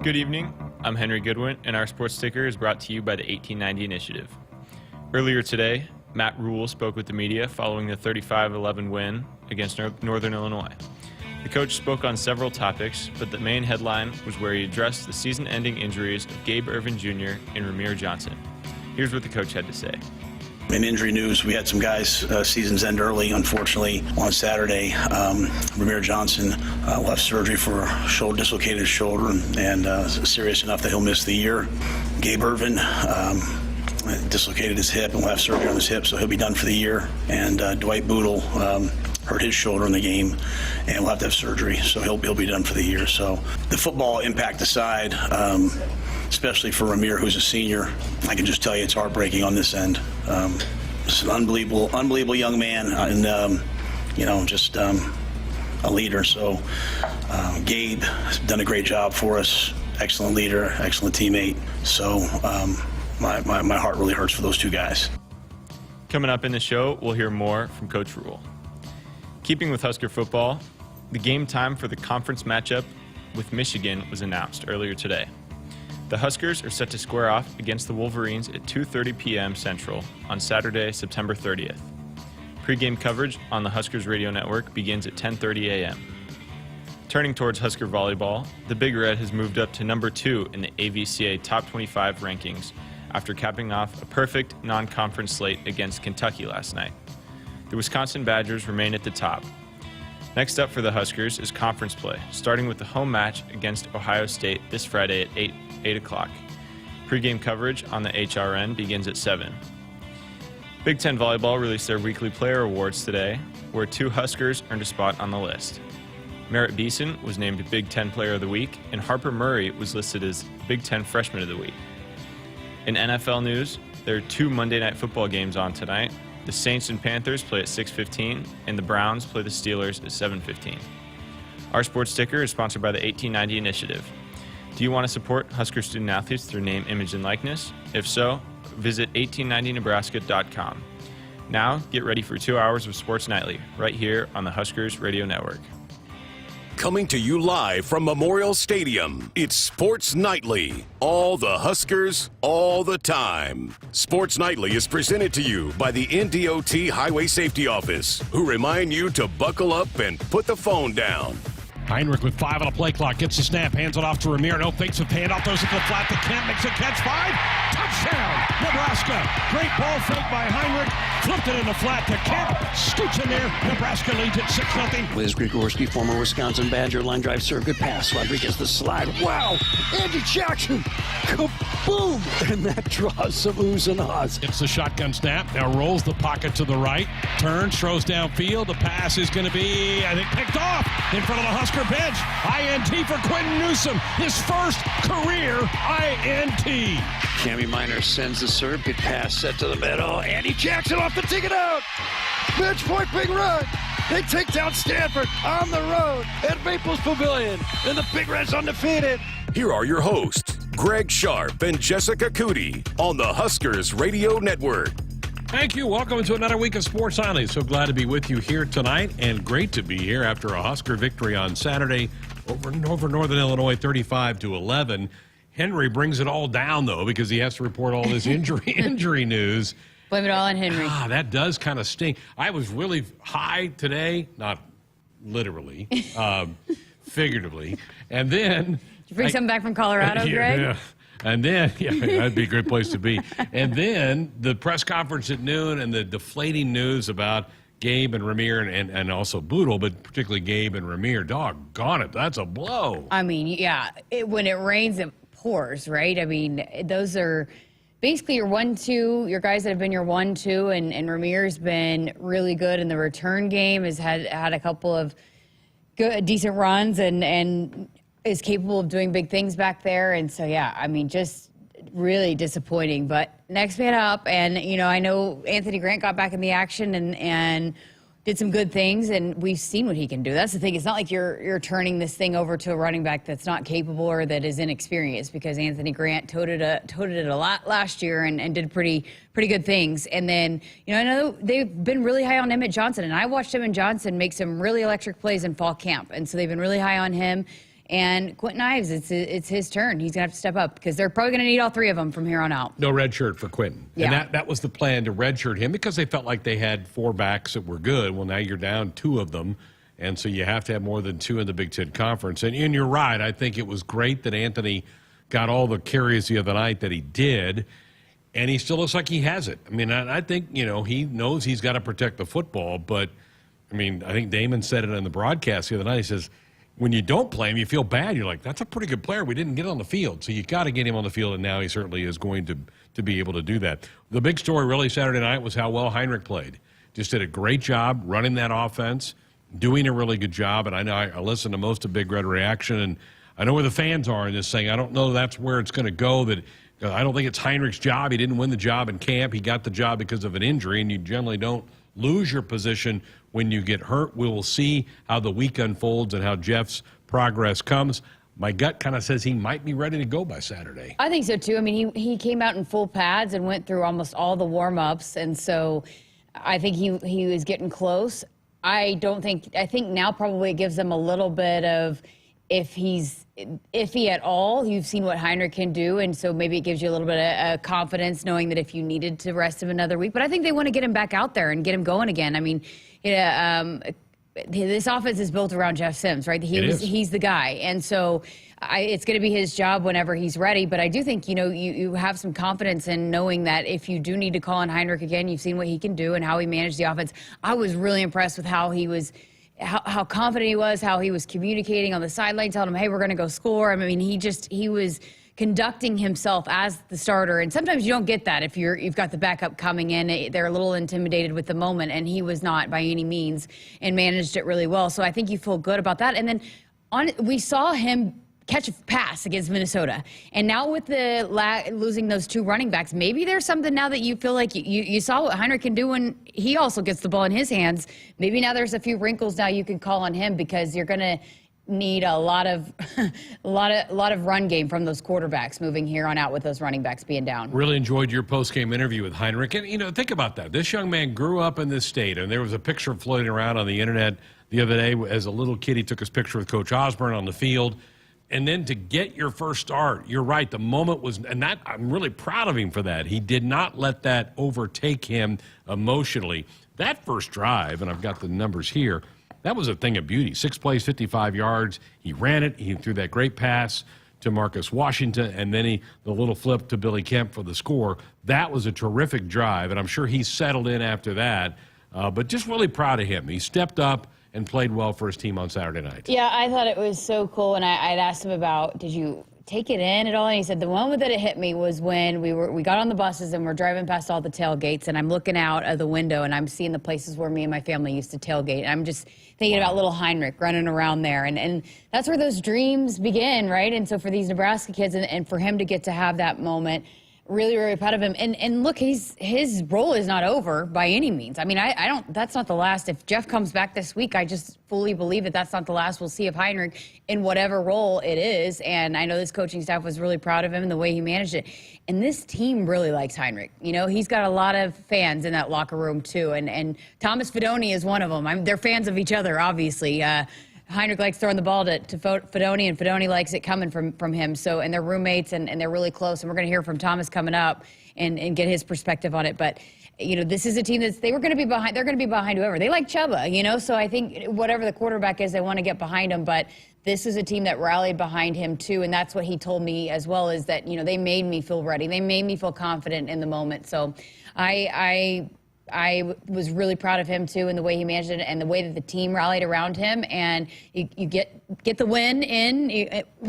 Good evening, I'm Henry Goodwin, and our sports sticker is brought to you by the 1890 Initiative. Earlier today, Matt Rhule spoke with the media following the 35-11 win against Northern Illinois. The coach spoke on several topics, but the main headline was where he addressed the season-ending injuries of Gabe Ervin Jr. and Rahmir Johnson. Here's what the coach had to say. In injury news, we had some guys seasons end early, unfortunately, on Saturday. Rahmir Johnson will have surgery for a dislocated shoulder and serious enough that he'll miss the year. Gabe Ervin dislocated his hip and will have surgery on his hip, so he'll be done for the year. And Dwight Boodle hurt his shoulder in the game and will have to have surgery, so he'll be done for the year. So the football impact aside, especially for Rahmir, who's a senior, I can just tell you it's heartbreaking on this end. It's an unbelievable young man, and just a leader. So Gabe has done a great job for us. Excellent leader, excellent teammate. So my heart really hurts for those two guys. Coming up in the show, we'll hear more from Coach Rhule. Keeping with Husker football, the game time for the conference matchup with Michigan was announced earlier today. The Huskers are set to square off against the Wolverines at 2:30 p.m. Central on Saturday, September 30th. Pre-game coverage on the Huskers radio network begins at 10:30 a.m. Turning towards Husker volleyball, the Big Red has moved up to number 2 in the AVCA Top 25 rankings after capping off a perfect non-conference slate against Kentucky last night. The Wisconsin Badgers remain at the top. Next up for the Huskers is conference play, starting with the home match against Ohio State this Friday at 8 o'clock. Pre-game coverage on the HRN begins at 7. Big Ten Volleyball released their weekly player awards today, where 2 Huskers earned a spot on the list. Merritt Beeson was named Big Ten Player of the Week, and Harper Murray was listed as Big Ten Freshman of the Week. In NFL news, there are 2 Monday Night Football games on tonight. The Saints and Panthers play at 6:15, and the Browns play the Steelers at 7:15. Our sports sticker is sponsored by the 1890 Initiative. Do you want to support Husker student athletes through name, image, and likeness? If so, visit 1890nebraska.com. Now, get ready for 2 hours of Sports Nightly, right here on the Huskers Radio Network. Coming to you live from Memorial Stadium, it's Sports Nightly. All the Huskers, all the time. Sports Nightly is presented to you by the NDOT Highway Safety Office, who remind you to buckle up and put the phone down. Heinrich with 5 on a play clock, gets the snap, hands it off to Rahmir. No fakes with handoff, throws it to the flat to Kent, makes a catch, 5. Touchdown, Nebraska. Great ball fake by Heinrich, flipped it in the flat to Kent, scoots in there. Nebraska leads it 6-0. Liz Grigorski, former Wisconsin Badger, line drive serve, good pass. Rodriguez the slide. Wow, Andy Jackson, kaboom! And that draws some oohs and ahs. It's the shotgun snap, now rolls the pocket to the right, turns, throws downfield. The pass is going to be, I think, picked off in front of the Husker bench. INT for Quentin Newsome, his first career INT. Cammy Minor sends the serve, good pass set to the middle. Andy Jackson off the ticket out. Match point, big run. They take down Stanford on the road at Maples Pavilion, and the Big Reds undefeated. Here are your hosts, Greg Sharpe and Jessica Coody on the Huskers Radio Network. Thank you. Welcome to another week of Sports Nightly. So glad to be with you here tonight, and great to be here after a Husker victory on Saturday over Northern Illinois, 35-11. Henry brings it all down, though, because he has to report all this injury news. Blame it all on Henry. That does kind of stink. I was really high today, not literally, figuratively. And then... Did you bring something back from Colorado, Greg? Yeah. And then, that'd be a great place to be. And then the press conference at noon and the deflating news about Gabe and Rahmir and also Boodle, but particularly Gabe and Rahmir. Doggone it, that's a blow. I mean, yeah, when it rains, it pours, right? I mean, those are basically your 1-2, your guys that have been your 1-2, and Rahmir's been really good in the return game, has had a couple of good, decent runs, and is capable of doing big things back there. And so, yeah, I mean, just really disappointing. But next man up, and, I know Anthony Grant got back in the action and did some good things, and we've seen what he can do. That's the thing. It's not like you're turning this thing over to a running back that's not capable or that is inexperienced, because Anthony Grant toted it a lot last year and did pretty good things. And then, I know they've been really high on Emmett Johnson, and I watched Emmett Johnson make some really electric plays in fall camp, and so they've been really high on him. And Quentin Ives, it's his turn. He's going to have to step up because they're probably going to need all three of them from here on out. No red shirt for Quentin. Yeah. And that was the plan, to red shirt him, because they felt like they had 4 backs that were good. Well, now you're down 2 of them, and so you have to have more than 2 in the Big Ten Conference. And you're right. I think it was great that Anthony got all the carries the other night that he did, and he still looks like he has it. I mean, I think, he knows he's got to protect the football, but, I mean, I think Damon said it on the broadcast the other night. He says, when you don't play him, you feel bad. You're like, that's a pretty good player. We didn't get on the field. So you got to get him on the field, and now he certainly is going to be able to do that. The big story really Saturday night was how well Heinrich played. Just did a great job running that offense, doing a really good job. And I know I listened to most of Big Red Reaction, and I know where the fans are in this thing. I don't know that's where it's going to go. That I don't think it's Heinrich's job. He didn't win the job in camp. He got the job because of an injury, and you generally don't lose your position when you get hurt. We will see how the week unfolds and how Jeff's progress comes. My gut kind of says he might be ready to go by Saturday. I think so, too. I mean, he came out in full pads and went through almost all the warm-ups, and so I think he was getting close. I think now probably it gives them a little bit of, if he at all, you've seen what Heinrich can do, and so maybe it gives you a little bit of confidence knowing that if you needed to rest him another week. But I think they want to get him back out there and get him going again. I mean, this offense is built around Jeff Sims, right? He's the guy, and so it's going to be his job whenever he's ready. But I do think you have some confidence in knowing that if you do need to call on Heinrich again, you've seen what he can do and how he managed the offense. I was really impressed with how he was. How confident he was, how he was communicating on the sideline, telling him, hey, we're going to go score. I mean, he was conducting himself as the starter. And sometimes you don't get that if you've got the backup coming in. They're a little intimidated with the moment, and he was not by any means and managed it really well. So I think you feel good about that. And then we saw him catch a pass against Minnesota. And now with the losing those 2 running backs, maybe there's something now that you feel like you saw what Heinrich can do when he also gets the ball in his hands. Maybe now there's a few wrinkles now you can call on him, because you're going to need a lot of run game from those quarterbacks moving here on out with those running backs being down. Really enjoyed your post-game interview with Heinrich. And, think about that. This young man grew up in this state, and there was a picture floating around on the internet the other day as a little kid. He took his picture with Coach Osborne on the field. And then to get your first start, you're right, the moment was, and that I'm really proud of him for that. He did not let that overtake him emotionally. That first drive, and I've got the numbers here, that was a thing of beauty. 6 plays, 55 yards. He ran it. He threw that great pass to Marcus Washington, and then the little flip to Billy Kemp for the score. That was a terrific drive, and I'm sure he's settled in after that. But just really proud of him. He stepped up and played well for his team on Saturday night. Yeah, I thought it was so cool, and I'd asked him about, did you take it in at all? And he said the moment that it hit me was when we got on the buses and we're driving past all the tailgates, and I'm looking out of the window and I'm seeing the places where me and my family used to tailgate. And I'm just thinking about little Heinrich running around there, and that's where those dreams begin, right? And so for these Nebraska kids and for him to get to have that moment, really, really proud of him. And look, his role is not over by any means. I mean, I don't, that's not the last. If Jeff comes back this week, I just fully believe that that's not the last we'll see of Heinrich in whatever role it is. And I know this coaching staff was really proud of him and the way he managed it. And this team really likes Heinrich. He's got a lot of fans in that locker room too. And Thomas Fodoni is one of them. They're fans of each other, obviously. Heinrich likes throwing the ball to Fodoni, and Fodoni likes it coming from him. So, and they're roommates, and they're really close. And we're going to hear from Thomas coming up and get his perspective on it. But, this is a team they're going to be behind. They're going to be behind whoever. They like Chuba, So I think whatever the quarterback is, they want to get behind him. But this is a team that rallied behind him too. And that's what he told me as well, is that, they made me feel ready. They made me feel confident in the moment. So I was really proud of him too, and the way he managed it, and the way that the team rallied around him. And you get the win in,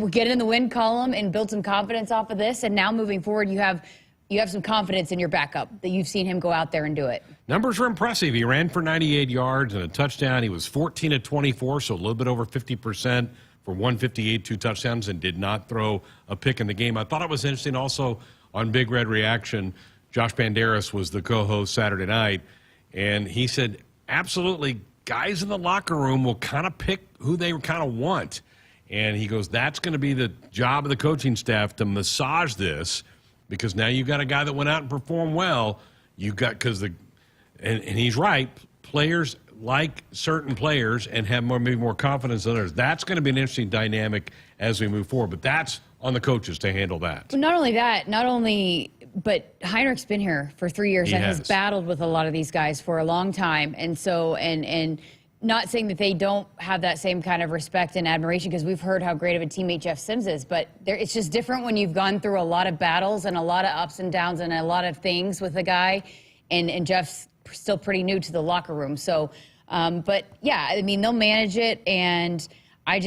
get in the win column, and build some confidence off of this. And now moving forward, you have some confidence in your backup that you've seen him go out there and do it. Numbers are impressive. He ran for 98 yards and a touchdown. He was 14 of 24, so a little bit over 50% for 158, 2 touchdowns, and did not throw a pick in the game. I thought it was interesting also on Big Red Reaction. Josh Banderas was the co-host Saturday night, and he said, absolutely, guys in the locker room will kind of pick who they kind of want. And he goes, that's going to be the job of the coaching staff, to massage this, because now you've got a guy that went out and performed well. And he's right. Players like certain players and have maybe more confidence than others. That's going to be an interesting dynamic as we move forward. But that's on the coaches to handle that. Not only that, but Heinrich's been here for 3 years and has battled with a lot of these guys for a long time. And so, and not saying that they don't have that same kind of respect and admiration, because we've heard how great of a teammate Jeff Sims is, but it's just different when you've gone through a lot of battles and a lot of ups and downs and a lot of things with a guy, and Jeff's still pretty new to the locker room. So, but yeah, I mean, they'll manage it, and I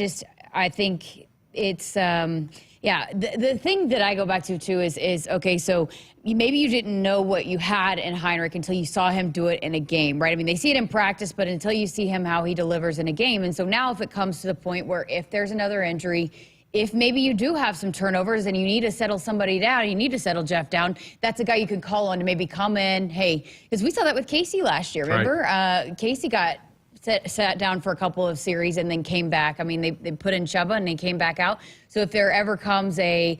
think it's, the thing that I go back to too is okay, so maybe you didn't know what you had in Heinrich until you saw him do it in a game, right? I mean, they see it in practice, but until you see him how he delivers in a game. And so now if it comes to the point where if there's another injury, if maybe you do have some turnovers and you need to settle somebody down, you need to settle Jeff down, that's a guy you can call on to maybe come in. Hey, because we saw that with Casey last year, remember? Right. Casey got sat down for a couple of series and then came back. I mean, they put in Chubba and they came back out. So if there ever comes a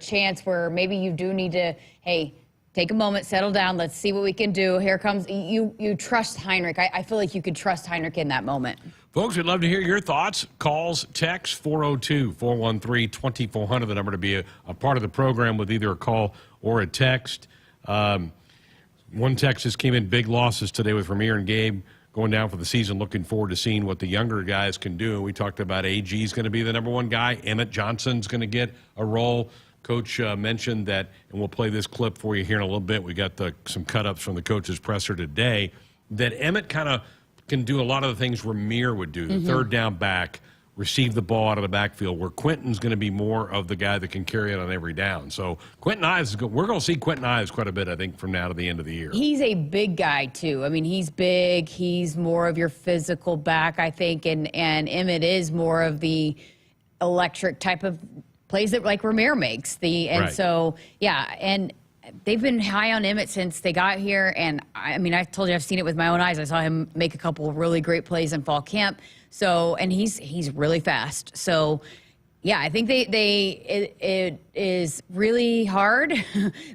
chance where maybe you do need to, hey, take a moment, settle down, let's see what we can do. Here comes, you trust Heinrich. I feel like you could trust Heinrich in that moment. Folks, we'd love to hear your thoughts. Calls, texts, 402-413-2400, the number to be a part of the program with either a call or a text. One text just came in, big losses today with Ramir and Gabe going down for the season. Looking forward to seeing what the younger guys can do. We talked about AG is going to be the number one guy. Emmett Johnson's going to get a role. Coach mentioned that, and we'll play this clip for you here in a little bit. We got some cut-ups from the coach's presser today, that Emmett kind of can do a lot of the things Ramir would do. The third down back, receive the ball out of the backfield, where Quentin's going to be more of the guy that can carry it on every down. So Quentin Ives, we're going to see Quentin Ives quite a bit, I think, from now to the end of the year. He's a big guy, too. I mean, he's big. He's more of your physical back, I think, and Emmett is more of the electric type of plays that, like, Ramir makes. So, yeah, and they've been high on Emmett since they got here, and, I mean, I told you I've seen it with my own eyes. I saw him make a couple of really great plays in fall camp. So, and he's really fast. So, yeah, I think it is really hard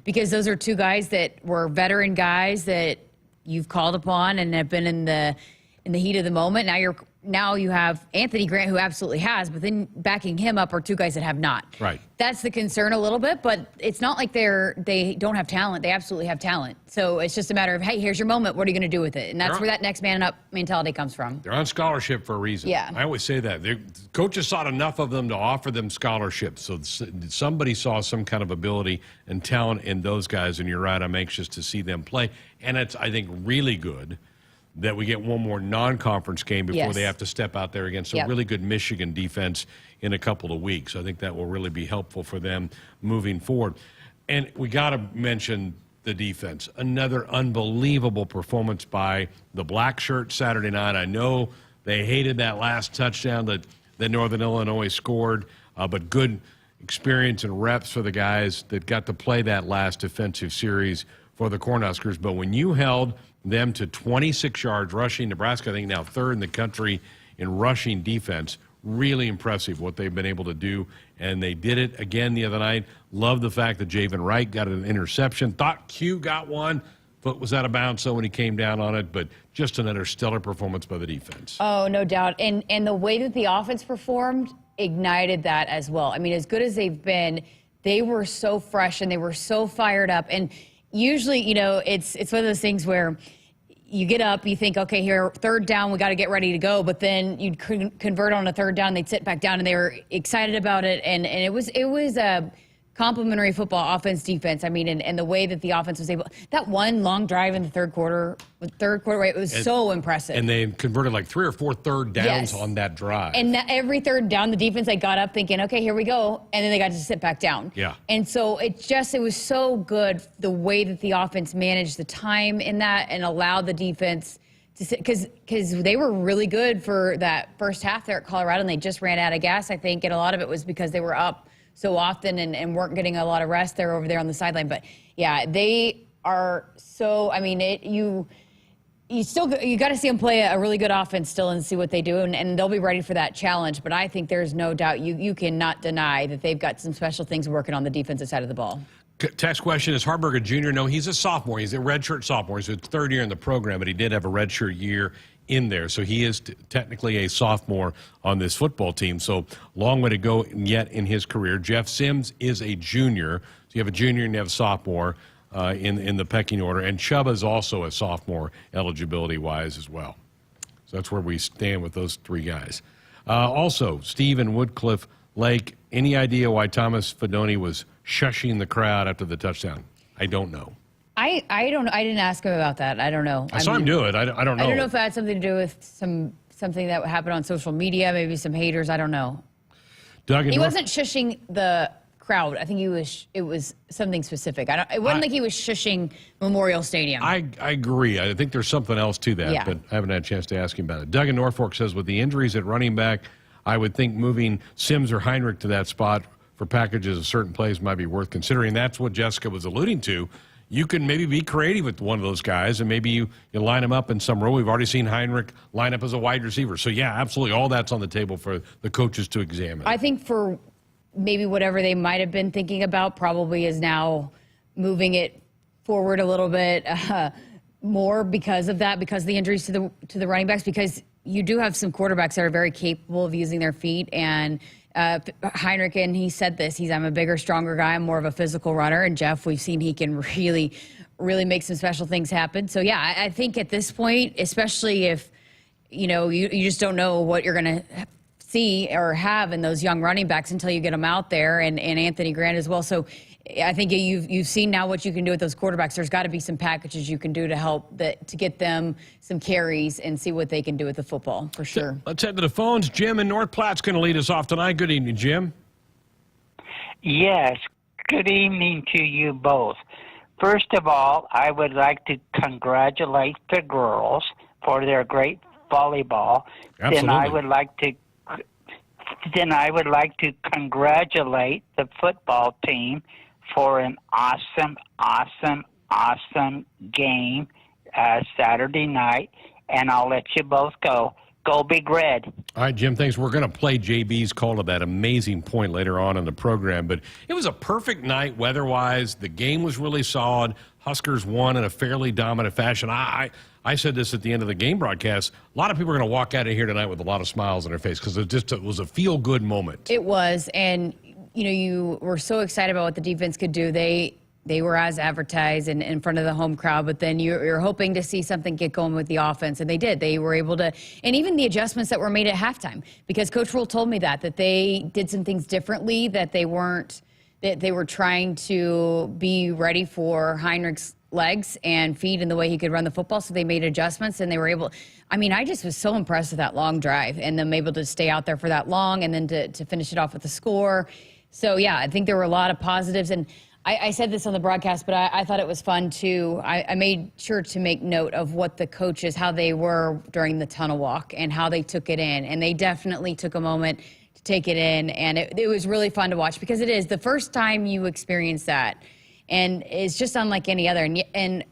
because those are two guys that were veteran guys that you've called upon and have been in the heat of the moment. Now you have Anthony Grant, who absolutely has, but then backing him up are two guys that have not. Right. That's the concern a little bit, but it's not like they don't have talent. They absolutely have talent. So it's just a matter of, hey, here's your moment. What are you going to do with it? And that's where that next man up mentality comes from. They're on scholarship for a reason. Yeah. I always say that. Coaches sought enough of them to offer them scholarships. So somebody saw some kind of ability and talent in those guys, and you're right, I'm anxious to see them play. And it's, I think, really good that we get one more non-conference game before they have to step out there against a really good Michigan defense in a couple of weeks. I think that will really be helpful for them moving forward. And we got to mention the defense. Another unbelievable performance by the black shirt Saturday night. I know they hated that last touchdown that Northern Illinois scored, but good experience and reps for the guys that got to play that last defensive series for the Cornhuskers. But when you held them to 26 yards rushing, Nebraska, I think, now third in the country in rushing defense. Really impressive what they've been able to do, and they did it again the other night. Love the fact that Javen Wright got an interception. Thought Q got one. Foot was out of bounds so when he came down on it, but just another stellar performance by the defense. Oh, no doubt. And the way that the offense performed ignited that as well. I mean, as good as they've been, they were so fresh and they were so fired up. And usually, you know, it's one of those things where you get up, you think, okay, here, third down, we got to get ready to go. But then you'd convert on a third down, they'd sit back down, and they were excited about it. And it was a complimentary football, offense, defense. I mean, and the way that the offense was able, that one long drive in the third quarter, right, it was so impressive. And they converted like 3 or 4 third downs on that drive. And every third down, the defense, they got up thinking, okay, here we go. And then they got to sit back down. Yeah. And so it was so good the way that the offense managed the time in that and allowed the defense to sit, because they were really good for that first half there at Colorado, and they just ran out of gas, I think. And a lot of it was because they were up so often and weren't getting a lot of rest there over there on the sideline. But yeah, they are so, I mean, you got to see them play a really good offense still and see what they do, and they'll be ready for that challenge. But I think there's no doubt you cannot deny that they've got some special things working on the defensive side of the ball. Text question, is Haarberg a junior? No, he's a sophomore. He's a redshirt sophomore. He's his third year in the program, but he did have a redshirt year in there. So he is technically a sophomore on this football team. So long way to go yet in his career. Jeff Sims is a junior. So you have a junior and you have a sophomore in the pecking order. And Chuba is also a sophomore eligibility-wise as well. So that's where we stand with those three guys. Also, Steve in Woodcliff Lake, any idea why Thomas Fodoni was shushing the crowd after the touchdown? I don't know. I don't know. I didn't ask him about that. I don't know. I saw him do it. I don't know. I don't know if it had something to do with something that happened on social media, maybe some haters. I don't know. Doug, he wasn't shushing the crowd. I think it was something specific. It wasn't like he was shushing Memorial Stadium. I agree. I think there's something else to that, but I haven't had a chance to ask him about it. Doug in Norfolk says, with the injuries at running back, I would think moving Sims or Heinrich to that spot for packages of certain plays might be worth considering. That's what Jessica was alluding to. You can maybe be creative with one of those guys, and maybe you line them up in some role. We've already seen Heinrich line up as a wide receiver. So, yeah, absolutely. All that's on the table for the coaches to examine. I think for maybe whatever they might have been thinking about probably is now moving it forward a little bit more because of that, because of the injuries to the running backs, because you do have some quarterbacks that are very capable of using their feet. And Heinrich, and he said this, I'm a bigger, stronger guy. I'm more of a physical runner. And Jeff, we've seen he can really, really make some special things happen. So, yeah, I think at this point, especially if, you just don't know what you're going to see or have in those young running backs until you get them out there, and Anthony Grant as well. So I think you've seen now what you can do with those quarterbacks. There's got to be some packages you can do to help to get them some carries and see what they can do with the football, for sure. Let's head to the phones. Jim in North Platte's going to lead us off tonight. Good evening, Jim. Yes, good evening to you both. First of all, I would like to congratulate the girls for their great volleyball. Absolutely. Then I would like to congratulate the football team for an awesome game Saturday night, and I'll let you both go. Go Big Red. All right, Jim, thanks. We're going to play JB's call to that amazing point later on in the program, but it was a perfect night weather-wise. The game was really solid. Huskers won in a fairly dominant fashion. I said this at the end of the game broadcast. A lot of people are going to walk out of here tonight with a lot of smiles on their face because it was a feel-good moment. It was, and you were so excited about what the defense could do. They were as advertised and in front of the home crowd, but then you're hoping to see something get going with the offense, and they did. They were able to, and even the adjustments that were made at halftime, because Coach Rhule told me that they did some things differently, that they were trying to be ready for Heinrich's legs and feet and the way he could run the football, so they made adjustments, and they were able. I just was so impressed with that long drive and them able to stay out there for that long and then to finish it off with a score. So, yeah, I think there were a lot of positives, and I said this on the broadcast, but I thought it was fun, too. I made sure to make note of what the coaches, how they were during the tunnel walk and how they took it in, and they definitely took a moment to take it in, and it was really fun to watch because it is the first time you experience that. And it's just unlike any other. And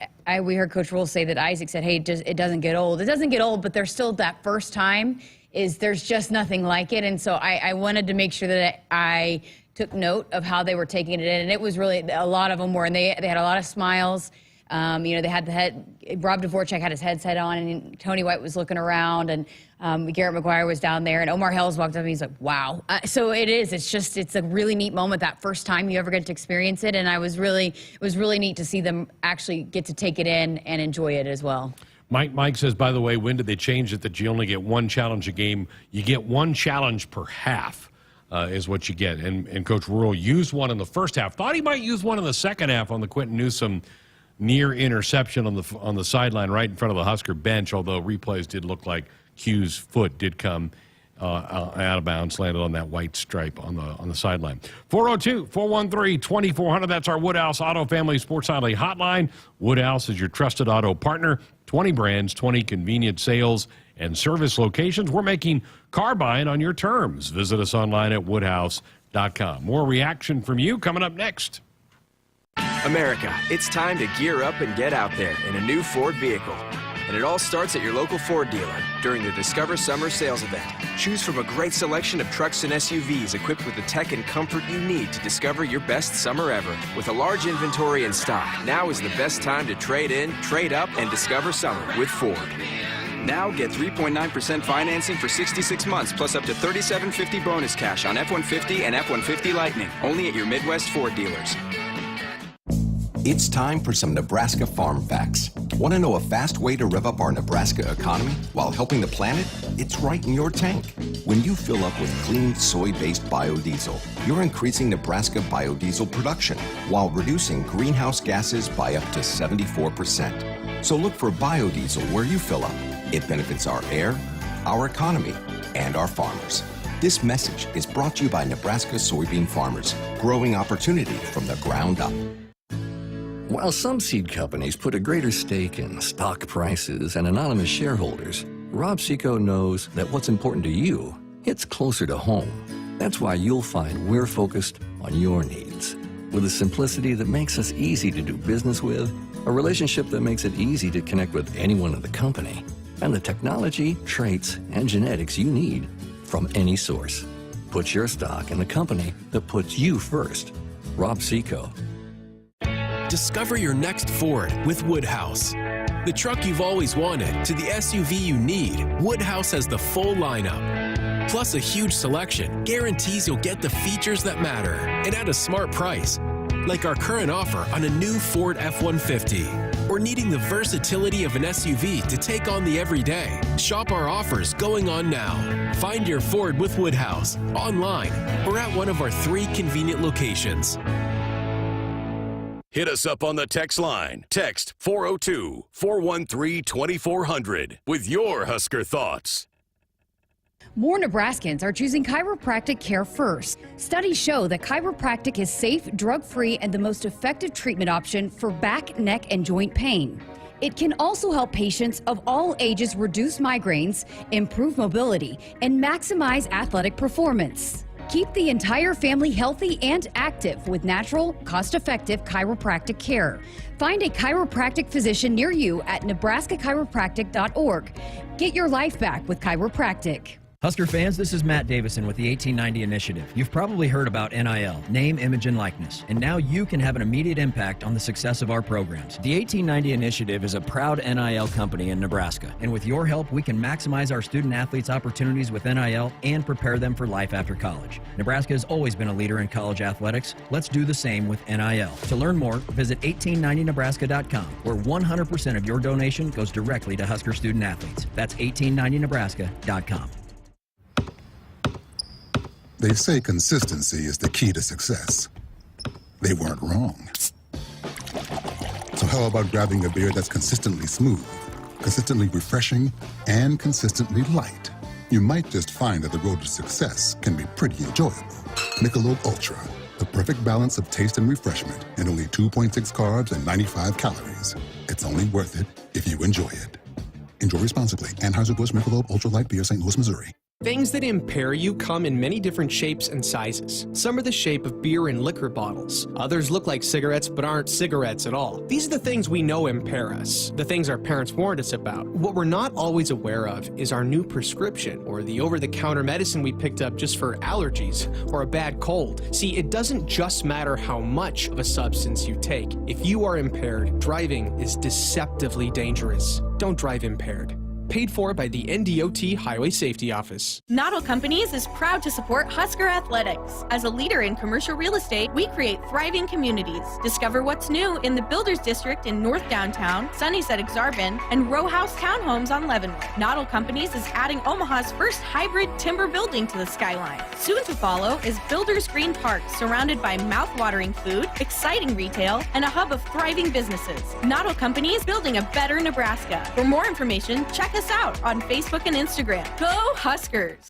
we heard Coach Rhule say that Isaac said, hey, it doesn't get old. It doesn't get old, but there's still that first time there's just nothing like it. And so I wanted to make sure that I took note of how they were taking it in. And it was really, a lot of them were, and they had a lot of smiles. They had Rob Dvorak had his headset on, and Tony White was looking around, and Garrett McGuire was down there, and Omar Hells walked up, and he's like, wow. So it's a really neat moment, that first time you ever get to experience it, and it was really neat to see them actually get to take it in and enjoy it as well. Mike says, by the way, when did they change it that you only get one challenge a game? You get one challenge per half. Is what you get. And Coach Rhule used one in the first half. Thought he might use one in the second half on the Quentin Newsome near interception on the sideline right in front of the Husker bench, although replays did look like Q's foot did come out of bounds, landed on that white stripe on the sideline. 402-413-2400. That's our Woodhouse Auto Family Sports Nightly hotline. Woodhouse is your trusted auto partner. 20 brands, 20 convenient sales and service locations. We're making car buying on your terms. Visit us online at woodhouse.com. More reaction from you coming up next. America, it's time to gear up and get out there in a new Ford vehicle. And it all starts at your local Ford dealer during the Discover Summer Sales Event. Choose from a great selection of trucks and SUVs equipped with the tech and comfort you need to discover your best summer ever. With a large inventory in stock, now is the best time to trade in, trade up, and discover summer with Ford. Now get 3.9% financing for 66 months plus up to $3,750 bonus cash on F-150 and F-150 Lightning. Only at your Midwest Ford dealers. It's time for some Nebraska farm facts. Want to know a fast way to rev up our Nebraska economy while helping the planet? It's right in your tank. When you fill up with clean soy-based biodiesel, you're increasing Nebraska biodiesel production while reducing greenhouse gases by up to 74%. So look for biodiesel where you fill up. It benefits our air, our economy, and our farmers. This message is brought to you by Nebraska soybean farmers, growing opportunity from the ground up. While some seed companies put a greater stake in stock prices and anonymous shareholders, Rob Seco knows that what's important to you hits closer to home. That's why you'll find we're focused on your needs. With a simplicity that makes us easy to do business with, a relationship that makes it easy to connect with anyone in the company, and the technology, traits, and genetics you need from any source. Put your stock in the company that puts you first. Rob Seco. Discover your next Ford with Woodhouse. The truck you've always wanted to the SUV you need, Woodhouse has the full lineup. Plus a huge selection guarantees you'll get the features that matter and at a smart price. Like our current offer on a new Ford F-150. Or needing the versatility of an SUV to take on the everyday. Shop our offers going on now. Find your Ford with Woodhouse online or at one of our 3 convenient locations. Hit us up on the text line. Text 402-413-2400 with your Husker thoughts. More Nebraskans are choosing chiropractic care first. Studies show that chiropractic is safe, drug-free, and the most effective treatment option for back, neck, and joint pain. It can also help patients of all ages reduce migraines, improve mobility, and maximize athletic performance. Keep the entire family healthy and active with natural, cost-effective chiropractic care. Find a chiropractic physician near you at nebraska-chiropractic.org. Get your life back with chiropractic. Husker fans, this is Matt Davison with the 1890 Initiative. You've probably heard about NIL, name, image, and likeness, and now you can have an immediate impact on the success of our programs. The 1890 Initiative is a proud NIL company in Nebraska, and with your help, we can maximize our student athletes' opportunities with NIL and prepare them for life after college. Nebraska has always been a leader in college athletics. Let's do the same with NIL. To learn more, visit 1890nebraska.com, where 100% of your donation goes directly to Husker student athletes. That's 1890nebraska.com. They say consistency is the key to success. They weren't wrong. So how about grabbing a beer that's consistently smooth, consistently refreshing, and consistently light? You might just find that the road to success can be pretty enjoyable. Michelob Ultra, the perfect balance of taste and refreshment, and only 2.6 carbs and 95 calories. It's only worth it if you enjoy it. Enjoy responsibly. Anheuser-Busch Michelob Ultra Light Beer, St. Louis, Missouri. Things that impair you come in many different shapes and sizes. Some are the shape of beer and liquor bottles. Others look like cigarettes but aren't cigarettes at all. These are the things we know impair us, the things our parents warned us about. What we're not always aware of is our new prescription or the over-the-counter medicine we picked up just for allergies or a bad cold. See, it doesn't just matter how much of a substance you take. If you are impaired, driving is deceptively dangerous. Don't drive impaired. Paid for by the NDOT Highway Safety Office. Noddle Companies is proud to support Husker athletics. As a leader in commercial real estate, we create thriving communities. Discover what's new in the Builders District in North Downtown, Sunny's at Exarban, and row house townhomes on Leavenworth. Noddle Companies is adding Omaha's first hybrid timber building to the skyline. Soon to follow is Builders Green Park, surrounded by mouth-watering food, exciting retail, and a hub of thriving businesses. Noddle Companies, building a better Nebraska. For more information, check us out on Facebook and Instagram. Go Huskers!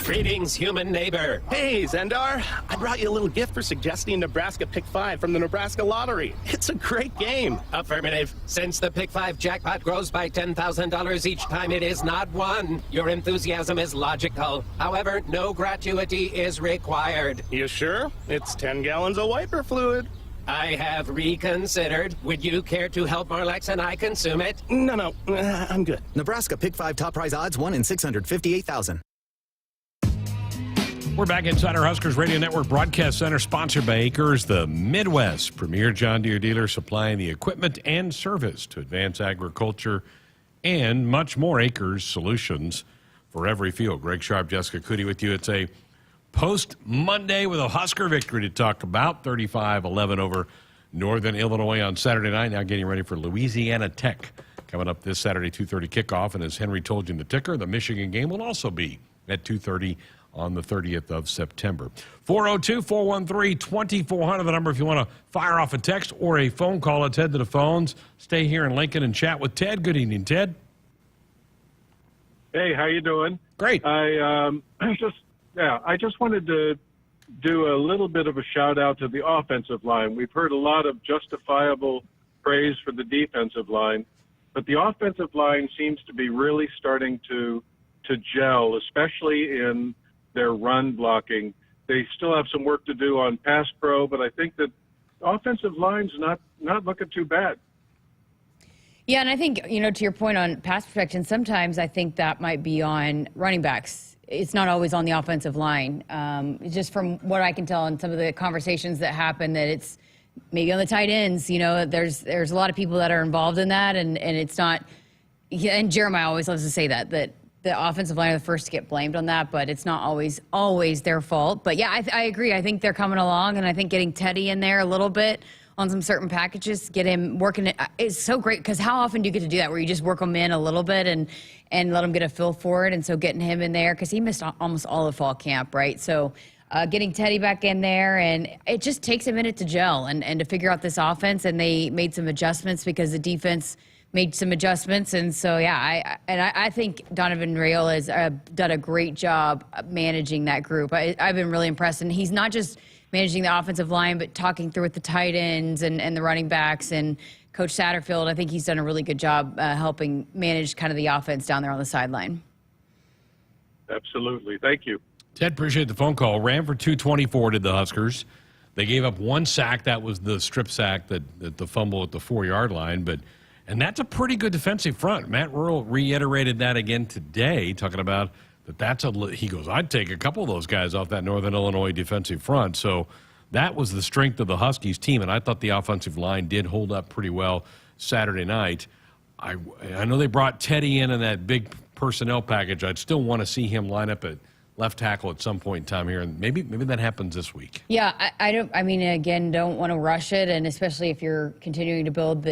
Greetings, human neighbor. Hey, Zendar. I brought you a little gift for suggesting Nebraska Pick 5 from the Nebraska Lottery. It's a great game. Affirmative. Since the Pick 5 jackpot grows by $10,000 each time it is not won, your enthusiasm is logical. However, no gratuity is required. You sure? It's 10 gallons of wiper fluid. I have reconsidered. Would you care to help Marlex and I consume it? No, I'm good. Nebraska Pick 5 top prize odds 1 in 658,000. We're back inside our Huskers Radio Network Broadcast Center, sponsored by Acres, the Midwest premier John Deere dealer supplying the equipment and service to advance agriculture and much more. Acres solutions for every field. Greg Sharpe, Jessica Coody with you. It's a post-Monday with a Husker victory to talk about, 35-11 over Northern Illinois on Saturday night. Now getting ready for Louisiana Tech coming up this Saturday, 2:30 kickoff. And as Henry told you in the ticker, the Michigan game will also be at 2:30 on the 30th of September. 402-413-2400, the number if you want to fire off a text or a phone call. Let's head to the phones. Stay here in Lincoln and chat with Ted. Good evening, Ted. Hey, how you doing? Great. I just wanted to do a little bit of a shout out to the offensive line. We've heard a lot of justifiable praise for the defensive line, but the offensive line seems to be really starting to gel, especially in their run blocking. They still have some work to do on pass pro, but I think that offensive line's not looking too bad. Yeah, and I think, to your point on pass protection, sometimes I think that might be on running backs. It's not always on the offensive line. Just from what I can tell in some of the conversations that happen, that it's maybe on the tight ends. There's a lot of people that are involved in that, and it's not. Yeah, and Jeremiah always loves to say that the offensive line are the first to get blamed on that, but it's not always their fault. But yeah, I agree. I think they're coming along, and I think getting Teddy in there a little bit on some certain packages, get him working it is so great, because how often do you get to do that where you just work them in a little bit and let him get a feel for it? And so getting him in there, because he missed almost all of fall camp, right? So getting Teddy back in there, and it just takes a minute to gel and to figure out this offense, and they made some adjustments because the defense made some adjustments. And so, yeah, I think Donovan Rhule has done a great job managing that group. I've been really impressed, and he's not just managing the offensive line, but talking through with the tight ends and the running backs and Coach Satterfield. I think he's done a really good job helping manage kind of the offense down there on the sideline. Absolutely. Thank you. Ted, appreciate the phone call. Ran for 224 did the Huskers. They gave up one sack. That was the strip sack, that the fumble at the 4-yard line. And that's a pretty good defensive front. Matt Rhule reiterated that again today, talking about he goes, I'd take a couple of those guys off that Northern Illinois defensive front. So that was the strength of the Huskies team, and I thought the offensive line did hold up pretty well Saturday night. I know they brought Teddy in that big personnel package. I'd still want to see him line up at left tackle at some point in time here, and maybe that happens this week. Yeah, don't want to rush it, and especially if you're continuing to build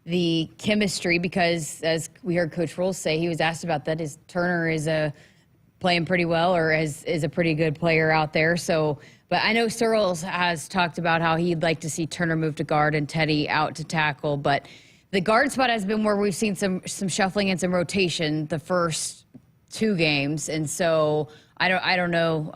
the chemistry, because as we heard Coach Rhule say, he was asked about that. His Turner is playing pretty well, or is a pretty good player out there. So, but I know Searles has talked about how he'd like to see Turner move to guard and Teddy out to tackle. But the guard spot has been where we've seen some shuffling and some rotation the first two games, and so I don't know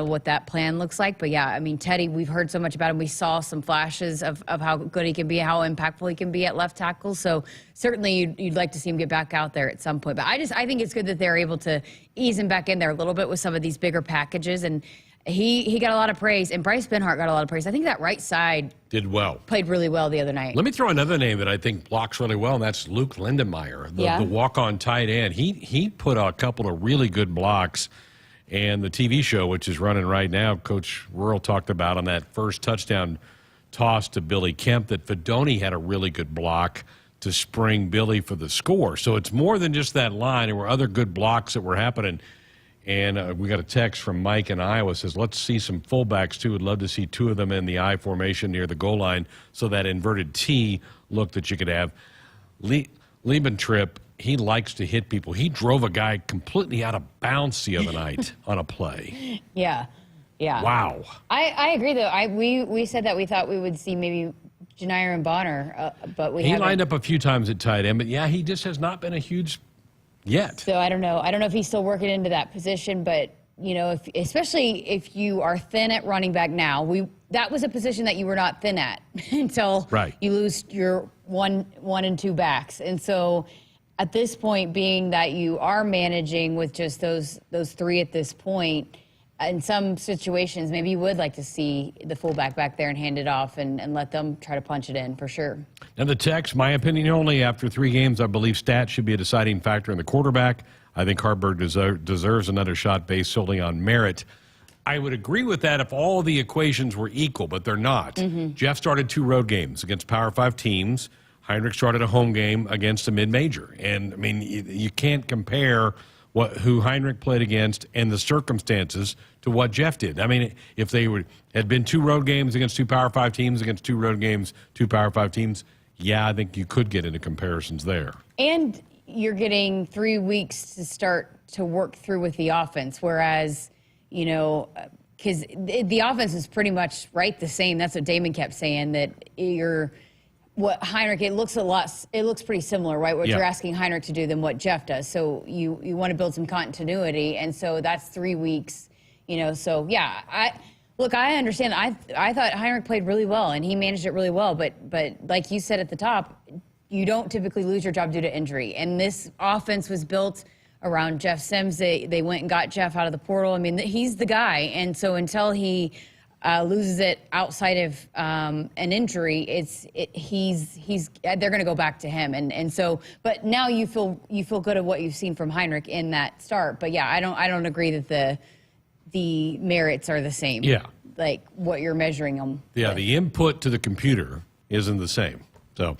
what that plan looks like. But yeah, I mean, Teddy, we've heard so much about him. We saw some flashes of how good he can be, how impactful he can be at left tackle. So certainly you'd like to see him get back out there at some point. But I think it's good that they're able to ease him back in there a little bit with some of these bigger packages. And he got a lot of praise, and Bryce Benhart got a lot of praise. I think that right side did well, played really well the other night. Let me throw another name that I think blocks really well, and that's Luke Lindenmeyer, the walk-on tight end. He put a couple of really good blocks. And the TV show, which is running right now, Coach Rhule talked about on that first touchdown toss to Billy Kemp that Fidone had a really good block to spring Billy for the score. So it's more than just that line. There were other good blocks that were happening. And we got a text from Mike in Iowa, says, let's see some fullbacks, too. Would love to see two of them in the I formation near the goal line, so that inverted T look that you could have. Liebentrip, he likes to hit people. He drove a guy completely out of bounds the other night on a play. Yeah. Wow. I agree, though. We said that we thought we would see maybe Janier and Bonner, but he lined up a few times at tight end, but yeah, he just has not been a huge yet. So I don't know if he's still working into that position, but especially if you are thin at running back now, that was a position that you were not thin at until you lose your one and two backs, and so. At this point, being that you are managing with just those three at this point, in some situations, maybe you would like to see the fullback back there and hand it off and let them try to punch it in for sure. And the text, my opinion only, after 3 games, I believe stats should be a deciding factor in the quarterback. I think Haarberg deserves another shot based solely on merit. I would agree with that if all the equations were equal, but they're not. Jeff started 2 road games against Power 5 teams. Heinrich started a home game against a mid-major. And, I mean, you can't compare who Heinrich played against and the circumstances to what Jeff did. I mean, if they had been 2 road games against 2 Power 5 teams, against 2 road games, 2 Power 5 teams, yeah, I think you could get into comparisons there. And you're getting 3 weeks to start to work through with the offense, whereas, you know, because the offense is pretty much the same. That's what Damon kept saying, that what Heinrich, it looks pretty similar, right? What you're asking Heinrich to do than what Jeff does. So you want to build some continuity, and so that's 3 weeks, you know. So yeah, I understand. I thought Heinrich played really well and he managed it really well, but like you said at the top, you don't typically lose your job due to injury. And this offense was built around Jeff Sims. They went and got Jeff out of the portal. I mean, he's the guy, and so until he loses it outside of an injury, they're going to go back to him, and so. But now you feel good at what you've seen from Heinrich in that start. But yeah, I don't agree that the merits are the same. Yeah, like what you're measuring them. Yeah, with. The input to the computer isn't the same. So,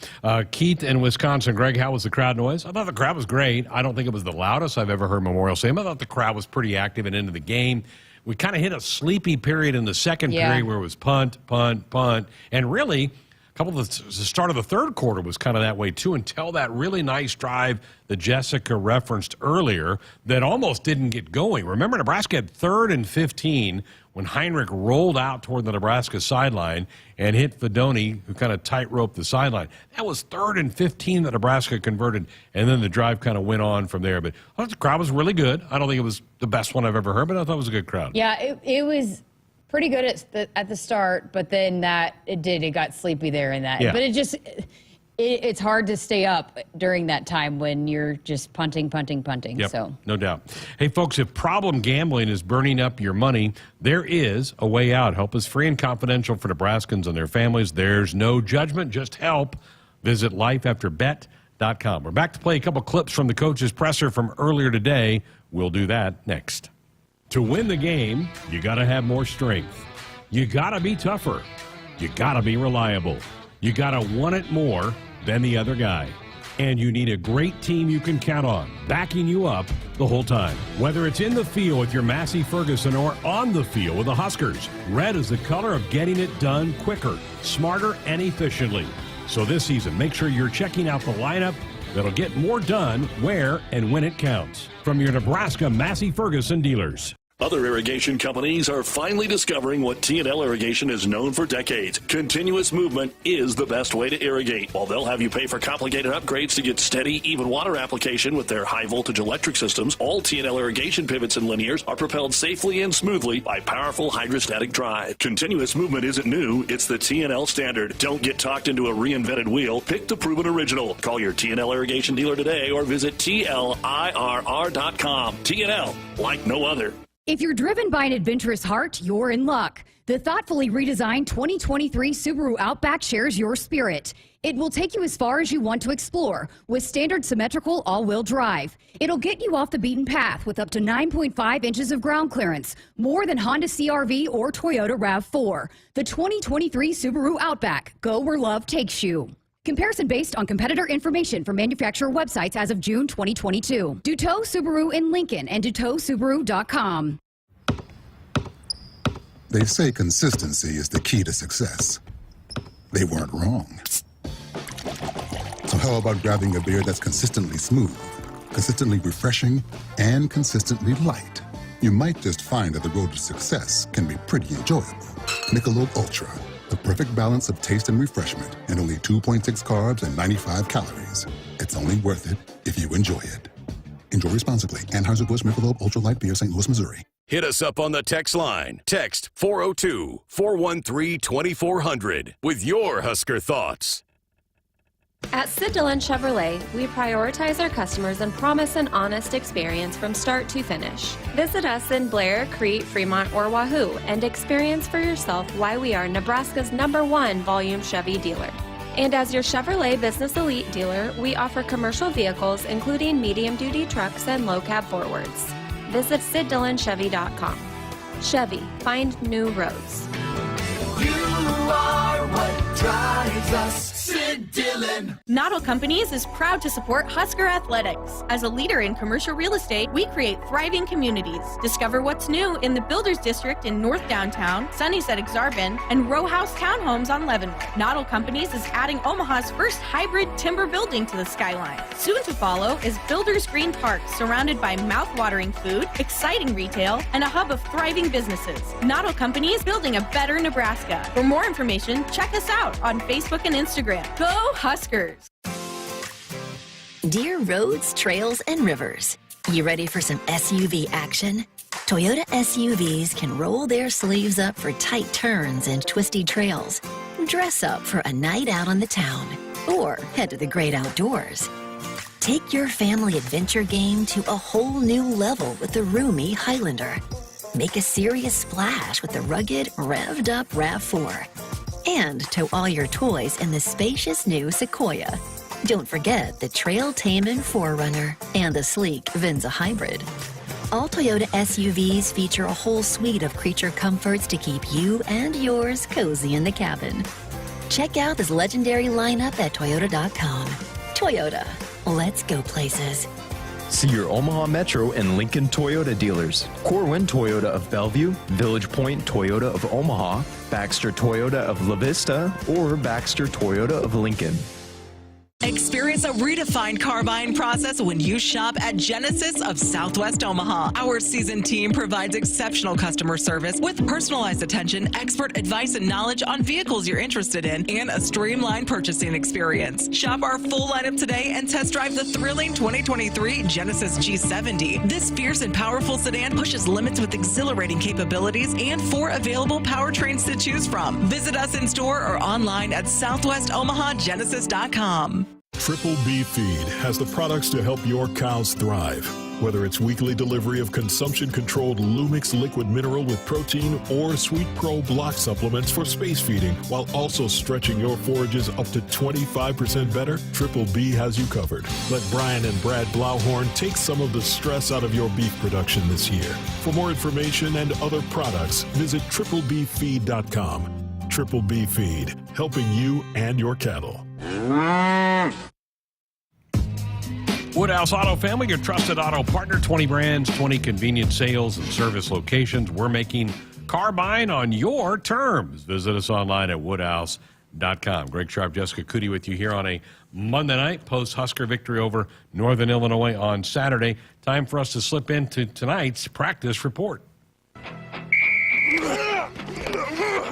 Keith in Wisconsin. Greg, how was the crowd noise? I thought the crowd was great. I don't think it was the loudest I've ever heard Memorial Stadium. I thought the crowd was pretty active and into the game. We kind of hit a sleepy period in the second period where it was punt, punt, punt. And really, the start of the third quarter was kind of that way too, until that really nice drive that Jessica referenced earlier that almost didn't get going. Remember, Nebraska had 3rd and 15 when Heinrich rolled out toward the Nebraska sideline and hit Fidone, who kind of tight-roped the sideline. That was 3rd and 15 that Nebraska converted, and then the drive kind of went on from there. But I thought the crowd was really good. I don't think it was the best one I've ever heard, but I thought it was a good crowd. Yeah, it was pretty good at the start, but then it got sleepy there in that. Yeah. But it's hard to stay up during that time when you're just punting. Yep, So no doubt. Hey, folks, if problem gambling is burning up your money, there is a way out. Help is free and confidential for Nebraskans and their families. There's no judgment, just help. Visit lifeafterbet.com. We're back to play a couple clips from the coach's presser from earlier today. We'll do that next. To win the game, you got to have more strength. You got to be tougher. You got to be reliable. You got to want it more than the other guy. And you need a great team you can count on, backing you up the whole time. Whether it's in the field with your Massey Ferguson or on the field with the Huskers, red is the color of getting it done quicker, smarter, and efficiently. So this season, make sure you're checking out the lineup that'll get more done where and when it counts. From your Nebraska Massey Ferguson dealers. Other irrigation companies are finally discovering what T&L Irrigation is known for decades. Continuous movement is the best way to irrigate. While they'll have you pay for complicated upgrades to get steady, even water application with their high-voltage electric systems, all T&L Irrigation pivots and linears are propelled safely and smoothly by powerful hydrostatic drive. Continuous movement isn't new, it's the T&L standard. Don't get talked into a reinvented wheel. Pick the proven original. Call your T&L Irrigation dealer today or visit TLIRR.com. T&L, like no other. If you're driven by an adventurous heart, you're in luck. The thoughtfully redesigned 2023 Subaru Outback shares your spirit. It will take you as far as you want to explore with standard symmetrical all-wheel drive. It'll get you off the beaten path with up to 9.5 inches of ground clearance, more than Honda CR-V or Toyota RAV4. The 2023 Subaru Outback. Go where love takes you. Comparison based on competitor information from manufacturer websites as of June 2022. Duteau Subaru in Lincoln and DuteauSubaru.com. They say consistency is the key to success. They weren't wrong. So how about grabbing a beer that's consistently smooth, consistently refreshing, and consistently light? You might just find that the road to success can be pretty enjoyable. Michelob Ultra. The perfect balance of taste and refreshment, and only 2.6 carbs and 95 calories. It's only worth it if you enjoy it. Enjoy responsibly. Anheuser-Busch Michelob Ultra Light Beer, St. Louis, Missouri. Hit us up on the text line. Text 402-413-2400 with your Husker thoughts. At Sid Dillon Chevrolet, we prioritize our customers and promise an honest experience from start to finish. Visit us in Blair, Crete, Fremont, or Wahoo and experience for yourself why we are Nebraska's #1 volume Chevy dealer. And as your Chevrolet Business Elite dealer, we offer commercial vehicles including medium-duty trucks and low-cab forwards. Visit SidDillonChevy.com. Chevy, find new roads. You are what drives us. Sid Dillon. Noddle Companies is proud to support Husker Athletics. As a leader in commercial real estate, we create thriving communities. Discover what's new in the Builders District in North Downtown, Sunnyside-Exarban, and row house townhomes on Leavenworth. Noddle Companies is adding Omaha's first hybrid timber building to the skyline. Soon to follow is Builders Green Park, surrounded by mouth-watering food, exciting retail, and a hub of thriving businesses. Noddle Companies, building a better Nebraska. For more information, check us out on Facebook and Instagram. Go Huskers! Dear roads, trails, and rivers, you ready for some SUV action? Toyota SUVs can roll their sleeves up for tight turns and twisty trails, dress up for a night out on the town, or head to the great outdoors. Take your family adventure game to a whole new level with the roomy Highlander. Make a serious splash with the rugged, revved-up RAV4. And tow all your toys in the spacious new Sequoia. Don't forget the trail-taming 4Runner and the sleek Venza Hybrid. All Toyota SUVs feature a whole suite of creature comforts to keep you and yours cozy in the cabin. Check out this legendary lineup at Toyota.com. Toyota, let's go places. See your Omaha Metro and Lincoln Toyota dealers. Corwin Toyota of Bellevue, Village Point Toyota of Omaha, Baxter Toyota of La Vista, or Baxter Toyota of Lincoln. Experience a redefined car buying process when you shop at Genesis of Southwest Omaha. Our seasoned team provides exceptional customer service with personalized attention, expert advice and knowledge on vehicles you're interested in, and a streamlined purchasing experience. Shop our full lineup today and test drive the thrilling 2023 Genesis G70. This fierce and powerful sedan pushes limits with exhilarating capabilities and 4 available powertrains to choose from. Visit us in store or online at southwestomahagenesis.com. Triple B Feed has the products to help your cows thrive. Whether it's weekly delivery of consumption-controlled Lumix liquid mineral with protein or Sweet Pro block supplements for space feeding, while also stretching your forages up to 25% better, Triple B has you covered. Let Brian and Brad Blauhorn take some of the stress out of your beef production this year. For more information and other products, visit triplebfeed.com. Triple B Feed, helping you and your cattle. Woodhouse Auto Family, your trusted auto partner. 20 brands, 20 convenient sales and service locations. We're making car buying on your terms. Visit us online at woodhouse.com. Greg Sharpe, Jessica Coody with you here on a Monday night, post-Husker victory over Northern Illinois on Saturday. Time for us to slip into tonight's practice report.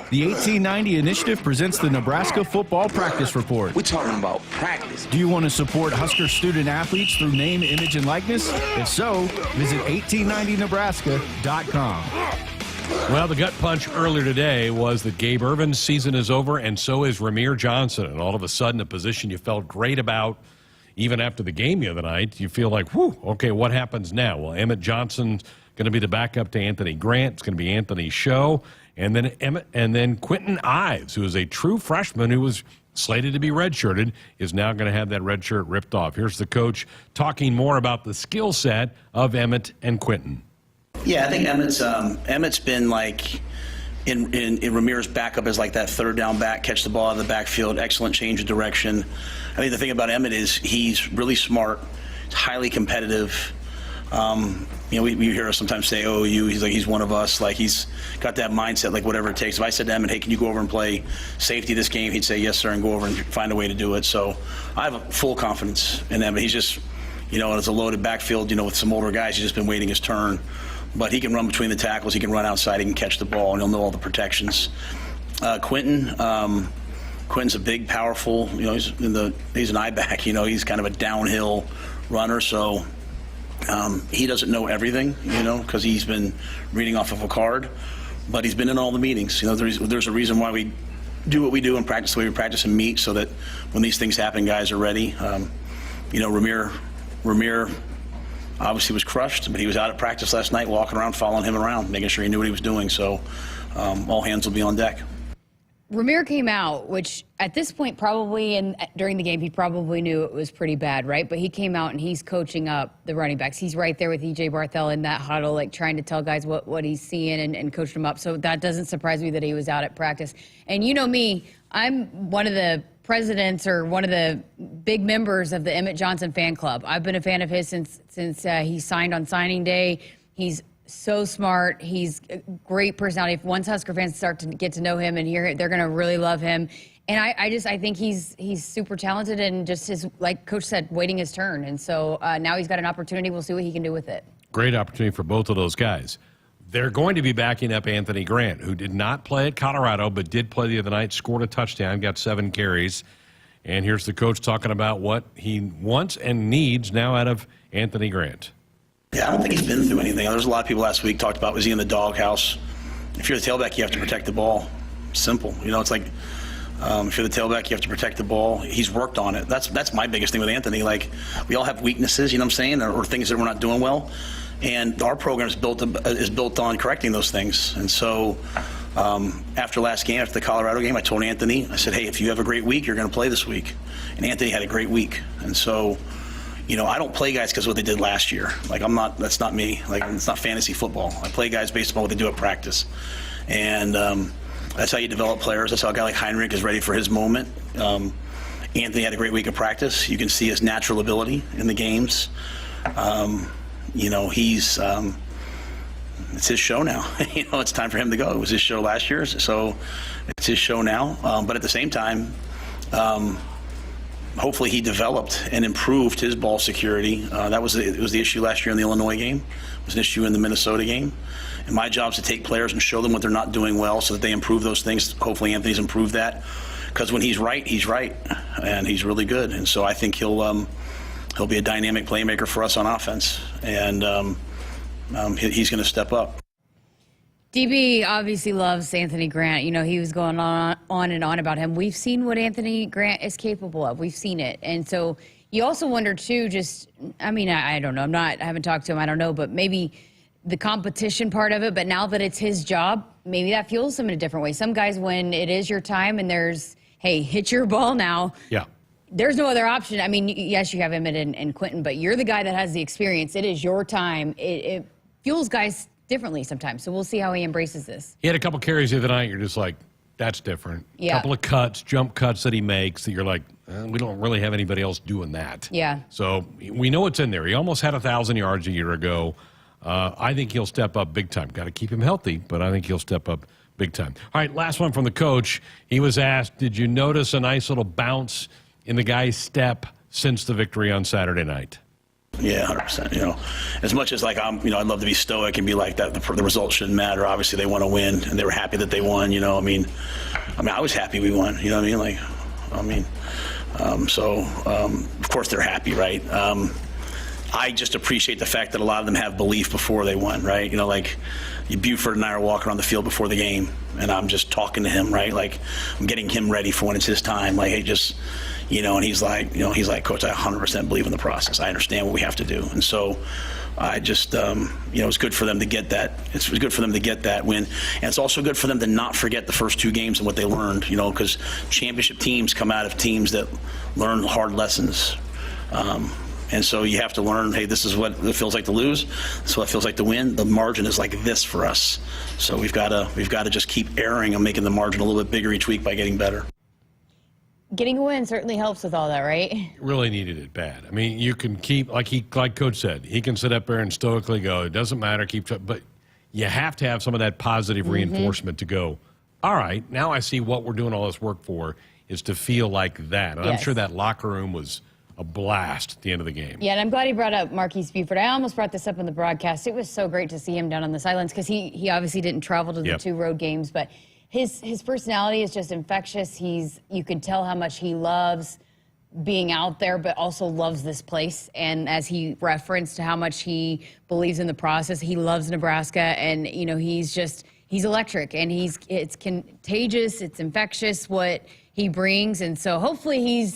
The 1890 Initiative presents the Nebraska Football Practice Report. We're talking about practice. Do you want to support Husker student athletes through name, image, and likeness? If so, visit 1890nebraska.com. Well, the gut punch earlier today was that Gabe Irvin's season is over, and so is Rahmir Johnson. And all of a sudden, a position you felt great about even after the game the other night, you feel like, whew, okay, what happens now? Well, Emmett Johnson's going to be the backup to Anthony Grant. It's going to be Anthony Scho. And then Quentin Ives, who is a true freshman who was slated to be redshirted, is now going to have that red shirt ripped off. Here's the coach talking more about the skill set of Emmett and Quentin. Yeah, I think Emmett's been like in Rahmir's backup as like that third down back, catch the ball out of the backfield, excellent change of direction. I think the thing about Emmett is he's really smart, highly competitive. We hear us sometimes say, "Oh, he's one of us." Like he's got that mindset, like whatever it takes. If I said to Emmett, "Hey, can you go over and play safety this game?" He'd say, "Yes, sir," and go over and find a way to do it. So I have full confidence in Emmett. He's just, it's a loaded backfield, with some older guys. He's just been waiting his turn, but he can run between the tackles. He can run outside. He can catch the ball, and he'll know all the protections. Quentin's a big, powerful. He's an I-back. He's kind of a downhill runner. So. He doesn't know everything, because he's been reading off of a card, but he's been in all the meetings. There's a reason why we do what we do and practice the way we practice and meet, so that when these things happen, guys are ready. Rahmir obviously was crushed, but he was out at practice last night, walking around, following him around, making sure he knew what he was doing. So all hands will be on deck. Rahmir came out, which at this point probably during the game he probably knew it was pretty bad, right? But he came out and he's coaching up the running backs. He's right there with E.J. Barthel in that huddle, like trying to tell guys what he's seeing and coaching them up. So that doesn't surprise me that he was out at practice. And you know me, I'm one of the presidents or one of the big members of the Emmett Johnson fan club. I've been a fan of his since he signed on signing day. He's so smart. He's a great personality. If once Husker fans start to get to know him and hear it, they're going to really love him. And I think he's super talented and just like Coach said, waiting his turn. And so now he's got an opportunity. We'll see what he can do with it. Great opportunity for both of those guys. They're going to be backing up Anthony Grant, who did not play at Colorado, but did play the other night, scored a touchdown, got 7 carries. And here's the coach talking about what he wants and needs now out of Anthony Grant. Yeah, I don't think he's been through anything. There's a lot of people last week talked about, was he in the doghouse? If you're the tailback, you have to protect the ball. Simple. It's like if you're the tailback, you have to protect the ball. He's worked on it. That's my biggest thing with Anthony. Like, we all have weaknesses, you know what I'm saying, or things that we're not doing well. And our program is built on correcting those things. And so after last game, after the Colorado game, I told Anthony, I said, hey, if you have a great week, you're going to play this week. And Anthony had a great week. And so I don't play guys because of what they did last year. Like, that's not me. Like, it's not fantasy football. I play guys based on what they do at practice. And that's how you develop players. That's how a guy like Heinrich is ready for his moment. Anthony had a great week of practice. You can see his natural ability in the games. It's his show now. It's time for him to go. It was his show last year, so it's his show now. But at the same time, hopefully he developed and improved his ball security. It was the issue last year in the Illinois game. It was an issue in the Minnesota game. And my job is to take players and show them what they're not doing well so that they improve those things. Hopefully Anthony's improved that, because when he's right, and he's really good. And so I think he'll be a dynamic playmaker for us on offense, and he's going to step up. DB obviously loves Anthony Grant. He was going on and on about him. We've seen what Anthony Grant is capable of. We've seen it. And so you also wonder, too, I don't know. I haven't talked to him. I don't know. But maybe the competition part of it. But now that it's his job, maybe that fuels him in a different way. Some guys, when it is your time and there's, hey, hit your ball now. Yeah. There's no other option. I mean, yes, you have Emmett and Quentin, but you're the guy that has the experience. It is your time. It fuels guys differently sometimes. So we'll see how he embraces this. He had a couple carries the other night. You're just like, that's different. Yeah. A couple of cuts, jump cuts that he makes that you're like, we don't really have anybody else doing that. Yeah. So we know it's in there. He almost had 1,000 yards a year ago. I think he'll step up big time. Got to keep him healthy, but I think he'll step up big time. All right, last one from the coach. He was asked, did you notice a nice little bounce in the guy's step since the victory on Saturday night? Yeah, 100%. As much as I'd love to be stoic and be like that, the results shouldn't matter. Obviously, they want to win, and they were happy that they won. I was happy we won. You know what I mean? Of course they're happy, right? I just appreciate the fact that a lot of them have belief before they won, right? Buford and I are walking around the field before the game, and I'm just talking to him, right? Like, I'm getting him ready for when it's his time. Like, hey, just, and he's like, Coach, I 100% believe in the process. I understand what we have to do. And so I just, it's good for them to get that. It's good for them to get that win. And it's also good for them to not forget the first 2 games and what they learned, because championship teams come out of teams that learn hard lessons. And so you have to learn, hey, this is what it feels like to lose. This is what it feels like to win. The margin is like this for us. So we've got to just keep erring and making the margin a little bit bigger each week by getting better. Getting a win certainly helps with all that, right? Really needed it bad. I mean, you can keep, like Coach said, he can sit up there and stoically go, it doesn't matter, but you have to have some of that positive reinforcement to go, all right, now I see what we're doing all this work for is to feel like that. And I'm sure that locker room was a blast at the end of the game. Yeah, and I'm glad he brought up Marquise Buford. I almost brought this up in the broadcast. It was so great to see him down on the sidelines because he obviously didn't travel to the 2 road games, but his personality is just infectious. You can tell how much he loves being out there, but also loves this place. And as he referenced how much he believes in the process, he loves Nebraska, and he's he's electric, and it's contagious, it's infectious what he brings, and so hopefully he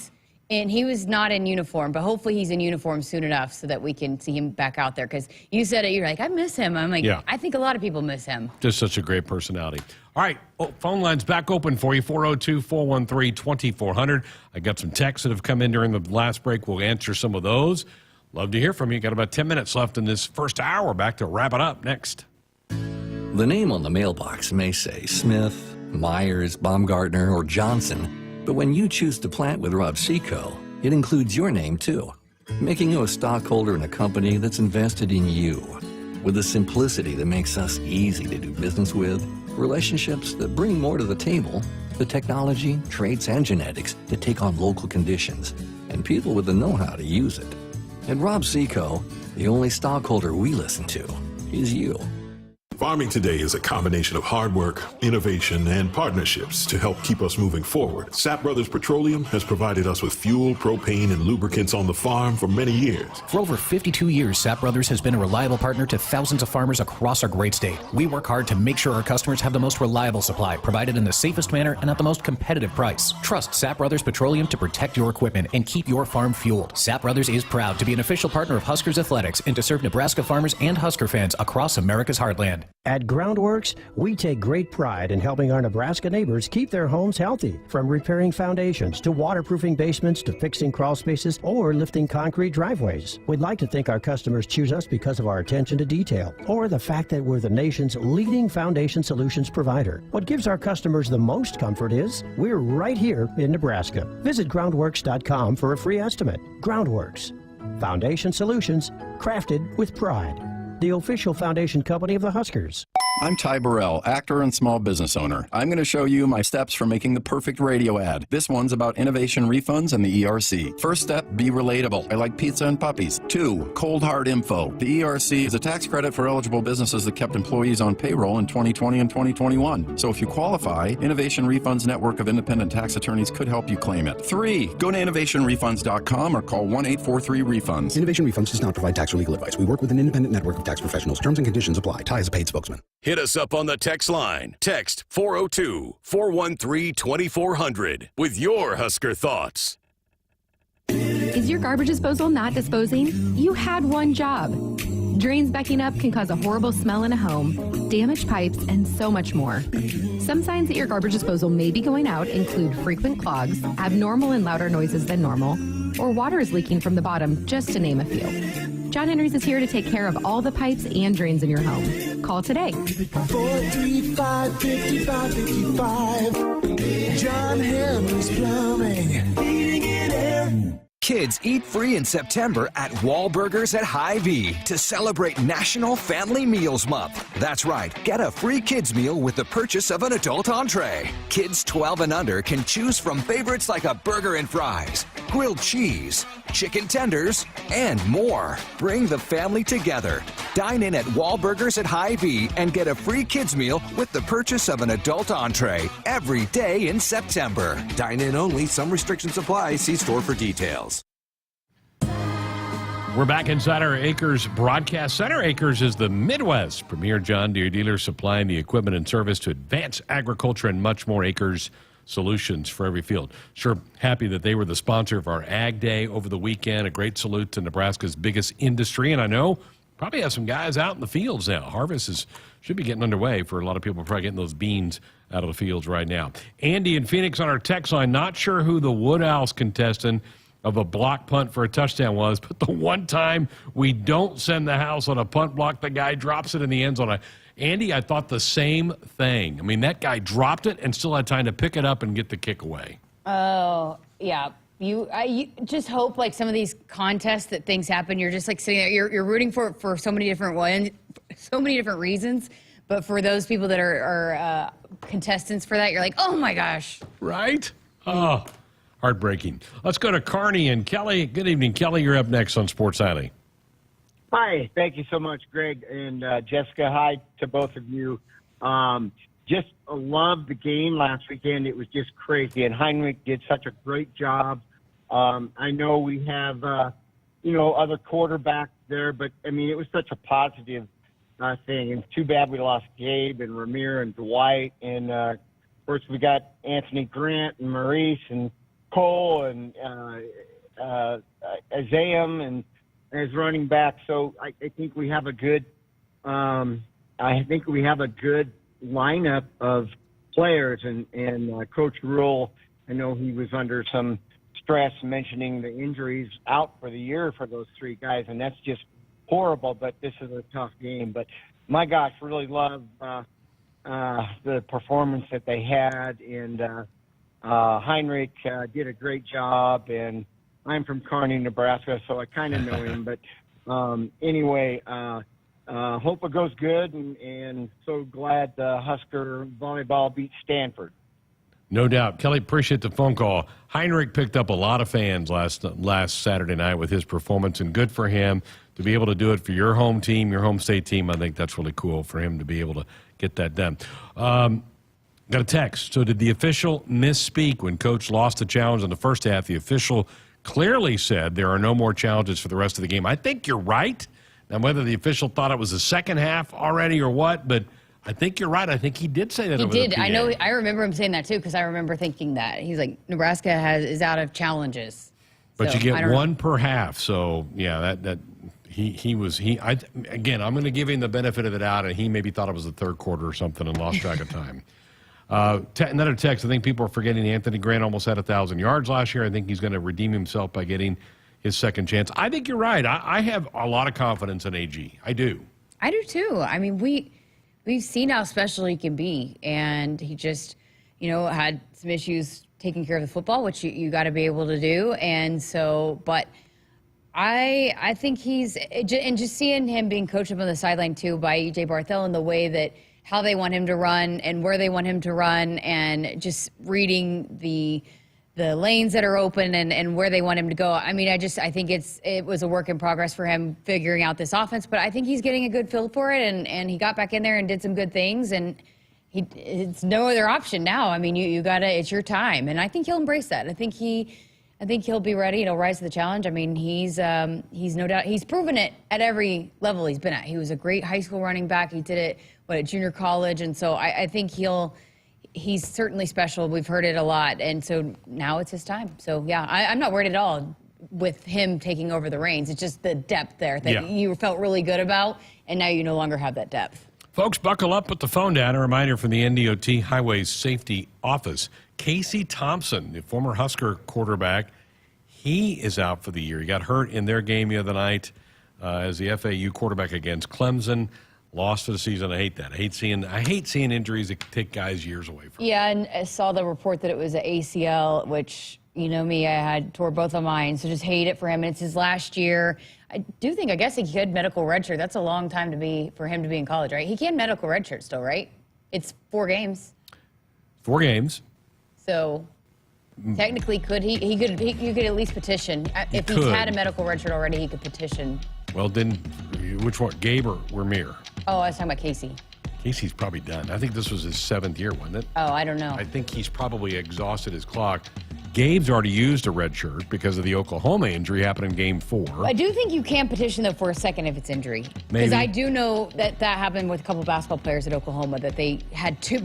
was not in uniform, but hopefully he's in uniform soon enough so that we can see him back out there. Because you said it, you're like, I miss him. I'm like, Yeah. I think a lot of people miss him. Just such a great personality. All right, phone lines back open for you, 402-413-2400. I got some texts that have come in during the last break. We'll answer some of those. Love to hear from you. Got about 10 minutes left in this first hour. Back to wrap it up next. The name on the mailbox may say Smith, Myers, Baumgartner, or Johnson, but when you choose to plant with Rob Seco, it includes your name too, making you a stockholder in a company that's invested in you. With the simplicity that makes us easy to do business with, relationships that bring more to the table, the technology, traits, and genetics that take on local conditions, and people with the know-how to use it. At Rob Seco, the only stockholder we listen to is you. Farming today is a combination of hard work, innovation, and partnerships to help keep us moving forward. Sapp Brothers Petroleum has provided us with fuel, propane, and lubricants on the farm for many years. For over 52 years, Sapp Brothers has been a reliable partner to thousands of farmers across our great state. We work hard to make sure our customers have the most reliable supply, provided in the safest manner and at the most competitive price. Trust Sapp Brothers Petroleum to protect your equipment and keep your farm fueled. Sapp Brothers is proud to be an official partner of Huskers Athletics and to serve Nebraska farmers and Husker fans across America's heartland. At Groundworks, we take great pride in helping our Nebraska neighbors keep their homes healthy. From repairing foundations to waterproofing basements to fixing crawl spaces or lifting concrete driveways. We'd like to think our customers choose us because of our attention to detail or the fact that we're the nation's leading foundation solutions provider. What gives our customers the most comfort is we're right here in Nebraska. Visit groundworks.com for a free estimate. Groundworks. Foundation solutions crafted with pride. The official foundation company of the Huskers. I'm Ty Burrell, actor and small business owner. I'm going to show you my steps for making the perfect radio ad. This one's about innovation refunds and the ERC. First step, be relatable. I like pizza and puppies. 2, cold hard info. The ERC is a tax credit for eligible businesses that kept employees on payroll in 2020 and 2021. So if you qualify, Innovation Refunds network of independent tax attorneys could help you claim it. 3, go to innovationrefunds.com or call 1-843-REFUNDS. Innovation Refunds does not provide tax or legal advice. We work with an independent network of tax professionals. Terms and conditions apply. Ty is a paid spokesman. Hit us up on the text line. Text 402-413-2400 with your Husker thoughts. Is your garbage disposal not disposing? You had one job. Drains backing up can cause a horrible smell in a home, damaged pipes, and so much more. Some signs that your garbage disposal may be going out include frequent clogs, abnormal and louder noises than normal, or water is leaking from the bottom, just to name a few. John Henry's is here to take care of all the pipes and drains in your home. Call today. 435-5555. John Henry's Plumbing. Heating and air. Kids eat free in September at Wahlburgers at Hy-Vee to celebrate National Family Meals Month. That's right, get a free kids meal with the purchase of an adult entree. Kids 12 and under can choose from favorites like a burger and fries, grilled cheese, chicken tenders, and more. Bring the family together. Dine in at Wahlburgers at Hy-Vee and get a free kids meal with the purchase of an adult entree every day in September. Dine in only. Some restrictions apply. See store for details. We're back inside our Acres broadcast center. Acres is the Midwest premier John Deere dealer supplying the equipment and service to advance agriculture and much more. Acres solutions for every field. Sure, happy that they were the sponsor of our Ag Day over the weekend. A great salute to Nebraska's biggest industry. And I know probably have some guys out in the fields now. Harvest should be getting underway for a lot of people, probably getting those beans out of the fields right now. Andy in Phoenix on our text line, not sure who the Wood Owls contestant of a block punt for a touchdown was, but the one time we don't send the house on a punt block, the guy drops it in the end zone. Andy, I thought the same thing. I mean, that guy dropped it and still had time to pick it up and get the kick away. Oh, yeah. You just hope, like, some of these contests that things happen, you're just, like, sitting there, you're rooting for so many different ones, so many different reasons. But for those people that are contestants for that, you're like, oh, my gosh. Right? Oh, heartbreaking. Let's go to Kearney and Kelly. Good evening, Kelly. You're up next on Sports Alley. Hi. Thank you so much, Greg and Jessica. Hi to both of you. Just loved the game last weekend. It was just crazy, and Heinrich did such a great job. I know we have, other quarterbacks there, but, I mean, it was such a positive thing. And it's too bad we lost Gabe and Ramir and Dwight. And, of course, we got Anthony Grant and Maurice and Cole and Isaiah and as running back. So I think we have a good lineup of players. And Coach Rhule, I know he was under some stress mentioning the injuries out for the year for those three guys, and that's just horrible, but this is a tough game. But my gosh, really love the performance that they had, and Heinrich did a great job, and I'm from Kearney, Nebraska, so I kind of know him. But anyway, hope it goes good, and so glad Husker volleyball beat Stanford. No doubt. Kelly, appreciate the phone call. Heinrich picked up a lot of fans last Saturday night with his performance, and good for him to be able to do it for your home team, your home state team. I think that's really cool for him to be able to get that done. Got a text. So did the official misspeak when Coach lost the challenge in the first half? The official clearly said there are no more challenges for the rest of the game. I think you're right. Now, whether the official thought it was the second half already or what, but I think you're right. I think he did say that. He did. I know. I remember him saying that too, because I remember thinking that he's like, Nebraska is out of challenges. But so, you get one per half. So yeah, again, I'm going to give him the benefit of the doubt, and he maybe thought it was the third quarter or something and lost track of time. Another text. I think people are forgetting Anthony Grant almost had 1,000 yards last year. I think he's going to redeem himself by getting his second chance. I think you're right. I have a lot of confidence in AG. I do. I do too. I mean, we've seen how special he can be, and he just, had some issues taking care of the football, which you got to be able to do. And so, but I think and just seeing him being coached up on the sideline too by E.J. Barthel and the way that how they want him to run and where they want him to run, and just reading the lanes that are open and where they want him to go. I mean, I think it was a work in progress for him figuring out this offense, but I think he's getting a good feel for it, and he got back in there and did some good things, and it's no other option now. I mean, you gotta, it's your time, and I think he'll embrace that. I think he'll be ready. He'll rise to the challenge. I mean, he's no doubt, he's proven it at every level he's been at. He was a great high school running back. He did it at junior college, and so I think he's certainly special. We've heard it a lot, and so now it's his time. So, yeah, I'm not worried at all with him taking over the reins. It's just the depth there that you felt really good about, and now you no longer have that depth. Folks, buckle up, put the phone down. A reminder from the NDOT Highway Safety Office. Casey Thompson, the former Husker quarterback, he is out for the year. He got hurt in their game the other night as the FAU quarterback against Clemson. Lost for the season. I hate that. I hate seeing injuries that take guys years away from. Yeah, and I saw the report that it was an ACL, which, you know me, I had tore both of mine, so just hate it for him. And it's his last year. I guess he could medical redshirt. That's a long time for him to be in college, right? He can medical redshirt still, right? It's 4 games. 4 games. So technically, he could at least petition. If he's had a medical redshirt already, he could petition. Well, then, which one, Gabe or Ramir? Oh, I was talking about Casey. Casey's probably done. I think this was his 7th year, wasn't it? Oh, I don't know. I think he's probably exhausted his clock. Gabe's already used a red shirt because of the Oklahoma injury happened in Game 4. I do think you can petition, though, for a second if it's injury. Maybe. Because I do know that happened with a couple basketball players at Oklahoma, that they had two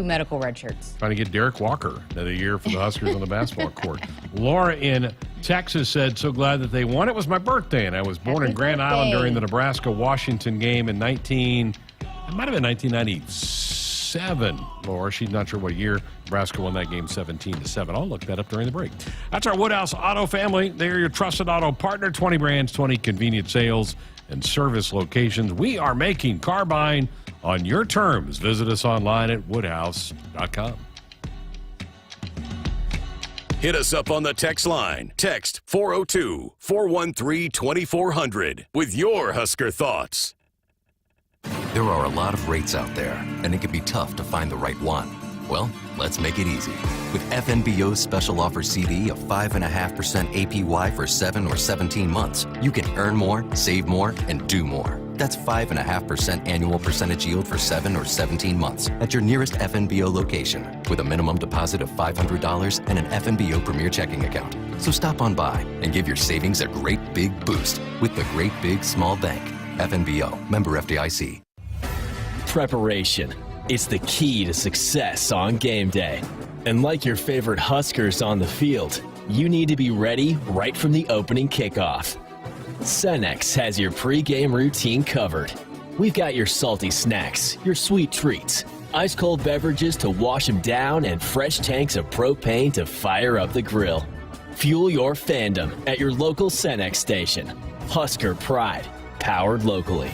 medical red shirts. Trying to get Derek Walker another year for the Huskers on the basketball court. Laura in Texas said, so glad that they won. It was my birthday, and I was born in Grand Island during the Nebraska-Washington game in 1997, Laura. She's not sure what year. Nebraska won that game 17-7. I'll look that up during the break. That's our Woodhouse Auto family. They're your trusted auto partner. 20 brands, 20 convenient sales and service locations. We are making car buying on your terms. Visit us online at woodhouse.com. Hit us up on the text line. Text 402-413-2400 with your Husker thoughts. There are a lot of rates out there, and it can be tough to find the right one. Well, let's make it easy. With FNBO's special offer CD of 5.5% APY for 7 or 17 months, you can earn more, save more, and do more. That's 5.5% annual percentage yield for 7 or 17 months at your nearest FNBO location with a minimum deposit of $500 and an FNBO Premier checking account. So stop on by and give your savings a great big boost with the Great Big Small Bank. FNBO, member FDIC. Preparation. It's the key to success on game day. And like your favorite Huskers on the field, you need to be ready right from the opening kickoff. Cenex has your pregame routine covered. We've got your salty snacks, your sweet treats, ice-cold beverages to wash them down, and fresh tanks of propane to fire up the grill. Fuel your fandom at your local Cenex station. Husker Pride, powered locally.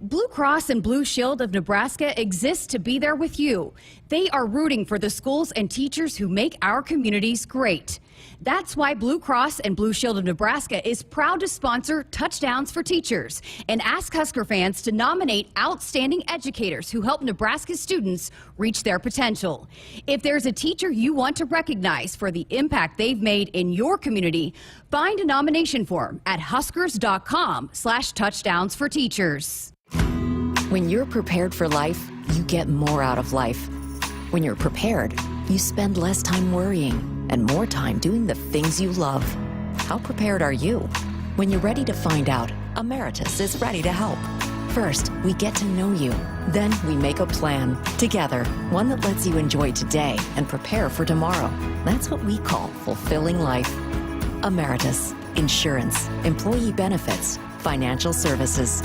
Blue Cross and Blue Shield of Nebraska exists to be there with you. They are rooting for the schools and teachers who make our communities great. That's why Blue Cross and Blue Shield of Nebraska is proud to sponsor Touchdowns for Teachers and ask Husker fans to nominate outstanding educators who help Nebraska students reach their potential. If there's a teacher you want to recognize for the impact they've made in your community, find a nomination form at huskers.com/touchdownsforteachers. When you're prepared for life, you get more out of life. When you're prepared, you spend less time worrying and more time doing the things you love. How prepared are you? When you're ready to find out, Emeritus is ready to help. First, we get to know you. Then we make a plan together, one that lets you enjoy today and prepare for tomorrow. That's what we call fulfilling life. Emeritus, insurance, employee benefits, financial services.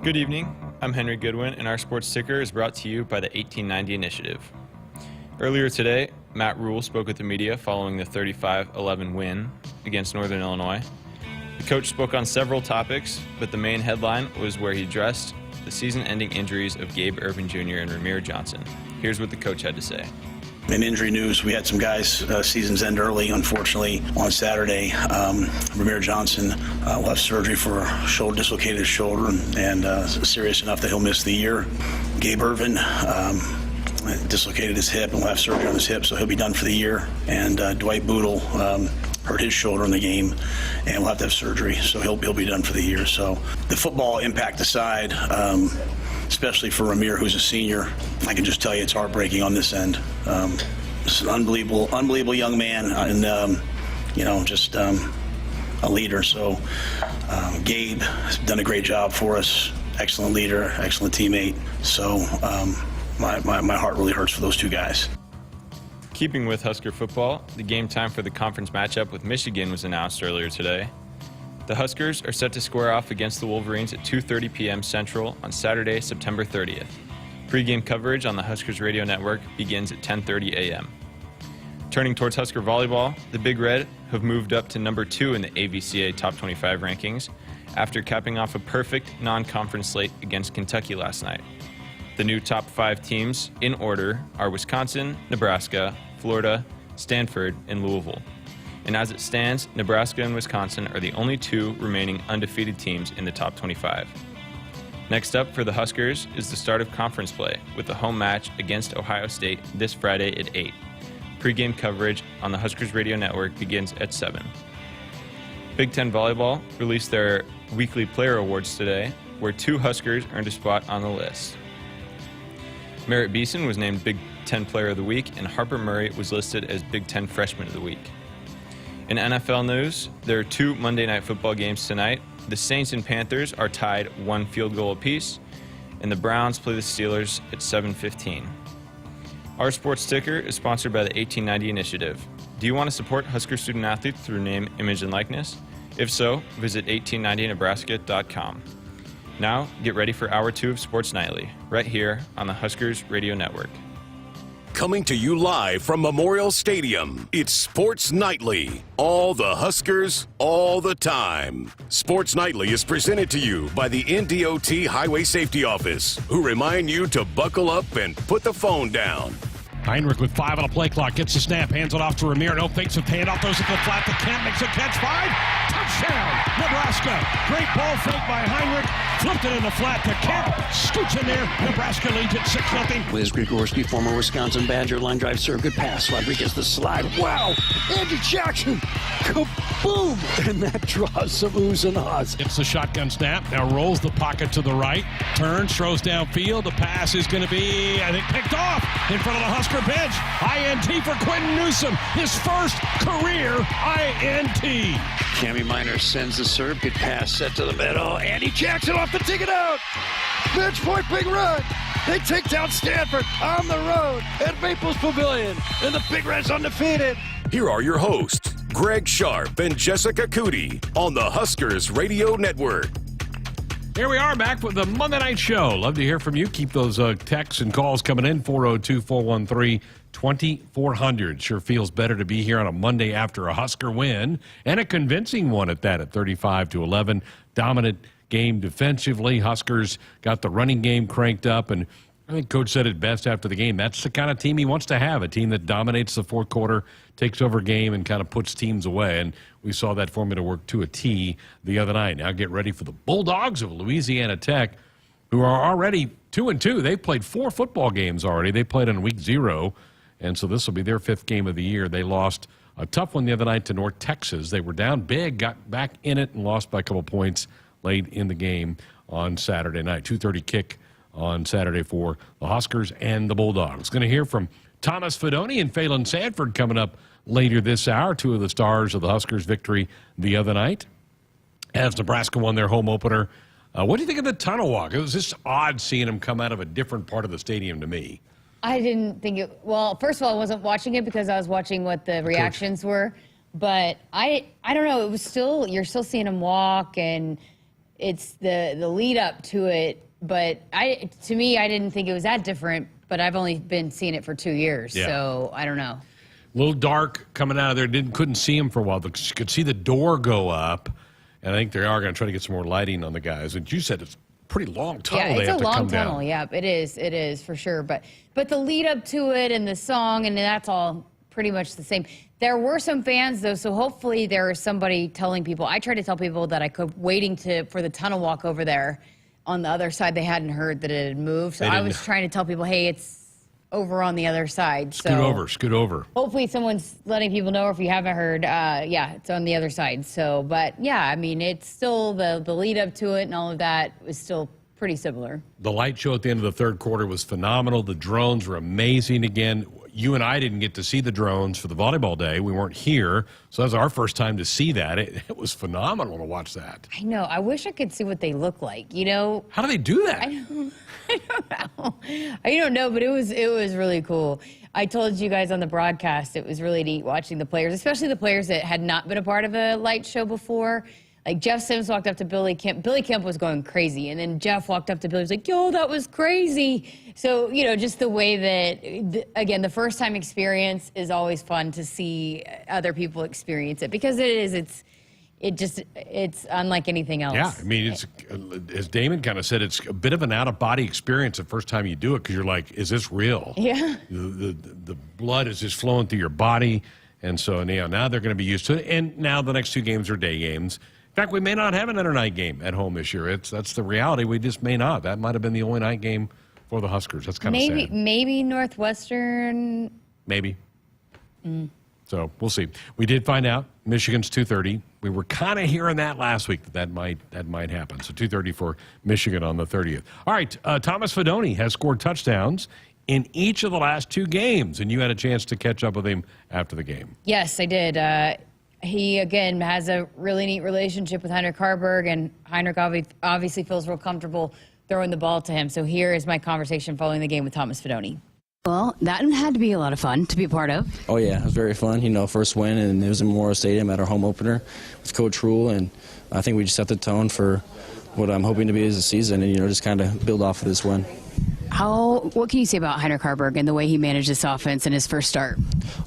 Good evening. I'm Henry Goodwin, and our sports ticker is brought to you by the 1890 Initiative. Earlier today, Matt Rhule spoke with the media following the 35-11 win against Northern Illinois. The coach spoke on several topics, but the main headline was where he addressed the season-ending injuries of Gabe Irvin Jr. and Rahmir Johnson. Here's what the coach had to say. In injury news, we had some guys seasons end early, unfortunately, on Saturday. Rahmir Johnson will have surgery for dislocated shoulder and serious enough that he'll miss the year. Gabe Irvin dislocated his hip and will have surgery on his hip, so he'll be done for the year. And Dwight Boodle hurt his shoulder in the game and will have to have surgery, so he'll be done for the year. So the football impact aside, especially for Rahmir, who's a senior, I can just tell you it's heartbreaking on this end. It's an unbelievable young man, and just a leader. So Gabe has done a great job for us. Excellent leader, excellent teammate. So my heart really hurts for those two guys. Keeping with Husker football, the game time for the conference matchup with Michigan was announced earlier today. The Huskers are set to square off against the Wolverines at 2:30 p.m. Central on Saturday, September 30th. Pre-game coverage on the Huskers radio network begins at 10:30 a.m. Turning towards Husker volleyball, the Big Red have moved up to number 2 in the AVCA Top 25 rankings after capping off a perfect non-conference slate against Kentucky last night. The new top 5 teams in order are Wisconsin, Nebraska, Florida, Stanford, and Louisville. And as it stands, Nebraska and Wisconsin are the only 2 remaining undefeated teams in the top 25. Next up for the Huskers is the start of conference play with the home match against Ohio State this Friday at 8. Pre-game coverage on the Huskers radio network begins at 7. Big Ten Volleyball released their weekly player awards today, where 2 Huskers earned a spot on the list. Merritt Beeson was named Big Ten Player of the Week, and Harper Murray was listed as Big Ten Freshman of the Week. In NFL news, there are 2 Monday Night Football games tonight. The Saints and Panthers are tied 1 field goal apiece, and the Browns play the Steelers at 7:15. Our sports ticker is sponsored by the 1890 Initiative. Do you want to support Husker student athletes through name, image, and likeness? If so, visit 1890nebraska.com. Now, get ready for Hour 2 of Sports Nightly, right here on the Huskers Radio Network. Coming to you live from Memorial Stadium, it's Sports Nightly. All the Huskers, all the time. Sports Nightly is presented to you by the NDOT Highway Safety Office, who remind you to buckle up and put the phone down. Heinrich with 5 on a play clock, gets the snap, hands it off to Rahmir. No fakes, a handoff, throws it to the flat to Kent, makes a catch, 5. Touchdown, Nebraska. Great ball fake by Heinrich, flipped it in the flat to Kent, scoots in there. Nebraska leads at 6-0. Liz Grigorski, former Wisconsin Badger, line drive serve, good pass. Rodriguez the slide. Wow, Andy Jackson, kaboom! And that draws some oohs and ahs. It's the shotgun snap, now rolls the pocket to the right, turns, throws downfield. The pass is going to be, I think, picked off in front of the Husker bench. INT for Quentin Newsom, his first career INT. Cammy Minor sends the serve, good pass set to the middle. Andy Jackson off the ticket out. Bench point, big run. They take down Stanford on the road at Maples Pavilion, and the Big Red's undefeated. Here are your hosts, Greg Sharpe and Jessica Coody on the Huskers Radio Network. Here we are back with the Monday Night Show. Love to hear from you. Keep those texts and calls coming in, 402-413-2400. Sure feels better to be here on a Monday after a Husker win, and a convincing one at that, at 35-11. Dominant game defensively. Huskers got the running game cranked up, and I think Coach said it best after the game. That's the kind of team he wants to have, a team that dominates the fourth quarter, takes over game, and kind of puts teams away. And we saw that formula work to a T the other night. Now get ready for the Bulldogs of Louisiana Tech, who are already 2-2. They've played 4 football games already. They played on week 0, and so this will be their 5th game of the year. They lost a tough one the other night to North Texas. They were down big, got back in it, and lost by a couple points late in the game on Saturday night. 2:30 kick on Saturday for the Huskers and the Bulldogs. Going to hear from Thomas Fodoni and Phelan Sanford coming up later this hour, 2 of the stars of the Huskers' victory the other night as Nebraska won their home opener. What do you think of the tunnel walk? It was just odd seeing them come out of a different part of the stadium to me. I didn't think it, well, first of all, I wasn't watching it because I was watching what the reactions were, but I don't know, it was still, you're still seeing them walk, and it's the lead up to it. But to me, I didn't think it was that different. But I've only been seeing it for 2 years, so I don't know. A little dark coming out of there. Couldn't see him for a while. You could see the door go up, and I think they are going to try to get some more lighting on the guys. And you said it's a pretty long tunnel. Yeah, it's a long tunnel. Down. Yeah, it is for sure. But the lead up to it and the song, and that's all pretty much the same. There were some fans though, so hopefully there is somebody telling people. I tried to tell people that I could waiting for the tunnel walk over there. On the other side, they hadn't heard that it had moved, so I was trying to tell people, hey, it's over on the other side. Scoot over. Hopefully someone's letting people know, or if you haven't heard, it's on the other side. So, but yeah, I mean, it's still the lead up to it and all of that was still pretty similar. The light show at the end of the third quarter was phenomenal. The drones were amazing again. You and I didn't get to see the drones for the volleyball day. We weren't here, so that was our first time to see that. It was phenomenal to watch that. I know. I wish I could see what they look like, you know? How do they do that? I don't know. I don't know, but it was really cool. I told you guys on the broadcast it was really neat watching the players, especially the players that had not been a part of a light show before. Like Jeff Sims walked up to Billy Kemp. Billy Kemp was going crazy, and then Jeff walked up to Billy. He was like, "Yo, that was crazy." So just the way that, again, the first time experience is always fun to see other people experience it because it's unlike anything else. Yeah, I mean, it's as Damon kind of said, it's a bit of an out-of-body experience the first time you do it because you're like, "Is this real?" Yeah. The blood is just flowing through your body, and so now they're going to be used to it. And now the next 2 games are day games. In fact, we may not have another night game at home this year. That's the reality. We just may not. That might have been the only night game for the Huskers. That's kind of sad. Maybe Northwestern. Maybe. So we'll see. We did find out Michigan's 2:30. We were kind of hearing that last week that might happen. So 2:30 for Michigan on the 30th. All right, Thomas Fodoni has scored touchdowns in each of the last 2 games, and you had a chance to catch up with him after the game. Yes, I did. He, again, has a really neat relationship with Heinrich Haarberg, and Heinrich obviously feels real comfortable throwing the ball to him. So here is my conversation following the game with Thomas Fodoni. Well, that had to be a lot of fun to be a part of. Oh, yeah, it was very fun. First win, and it was in Memorial Stadium at our home opener with Coach Rhule, and I think we just set the tone for what I'm hoping to be as a season and, just kind of build off of this win. What can you say about Heinrich Haarberg and the way he managed this offense in his first start?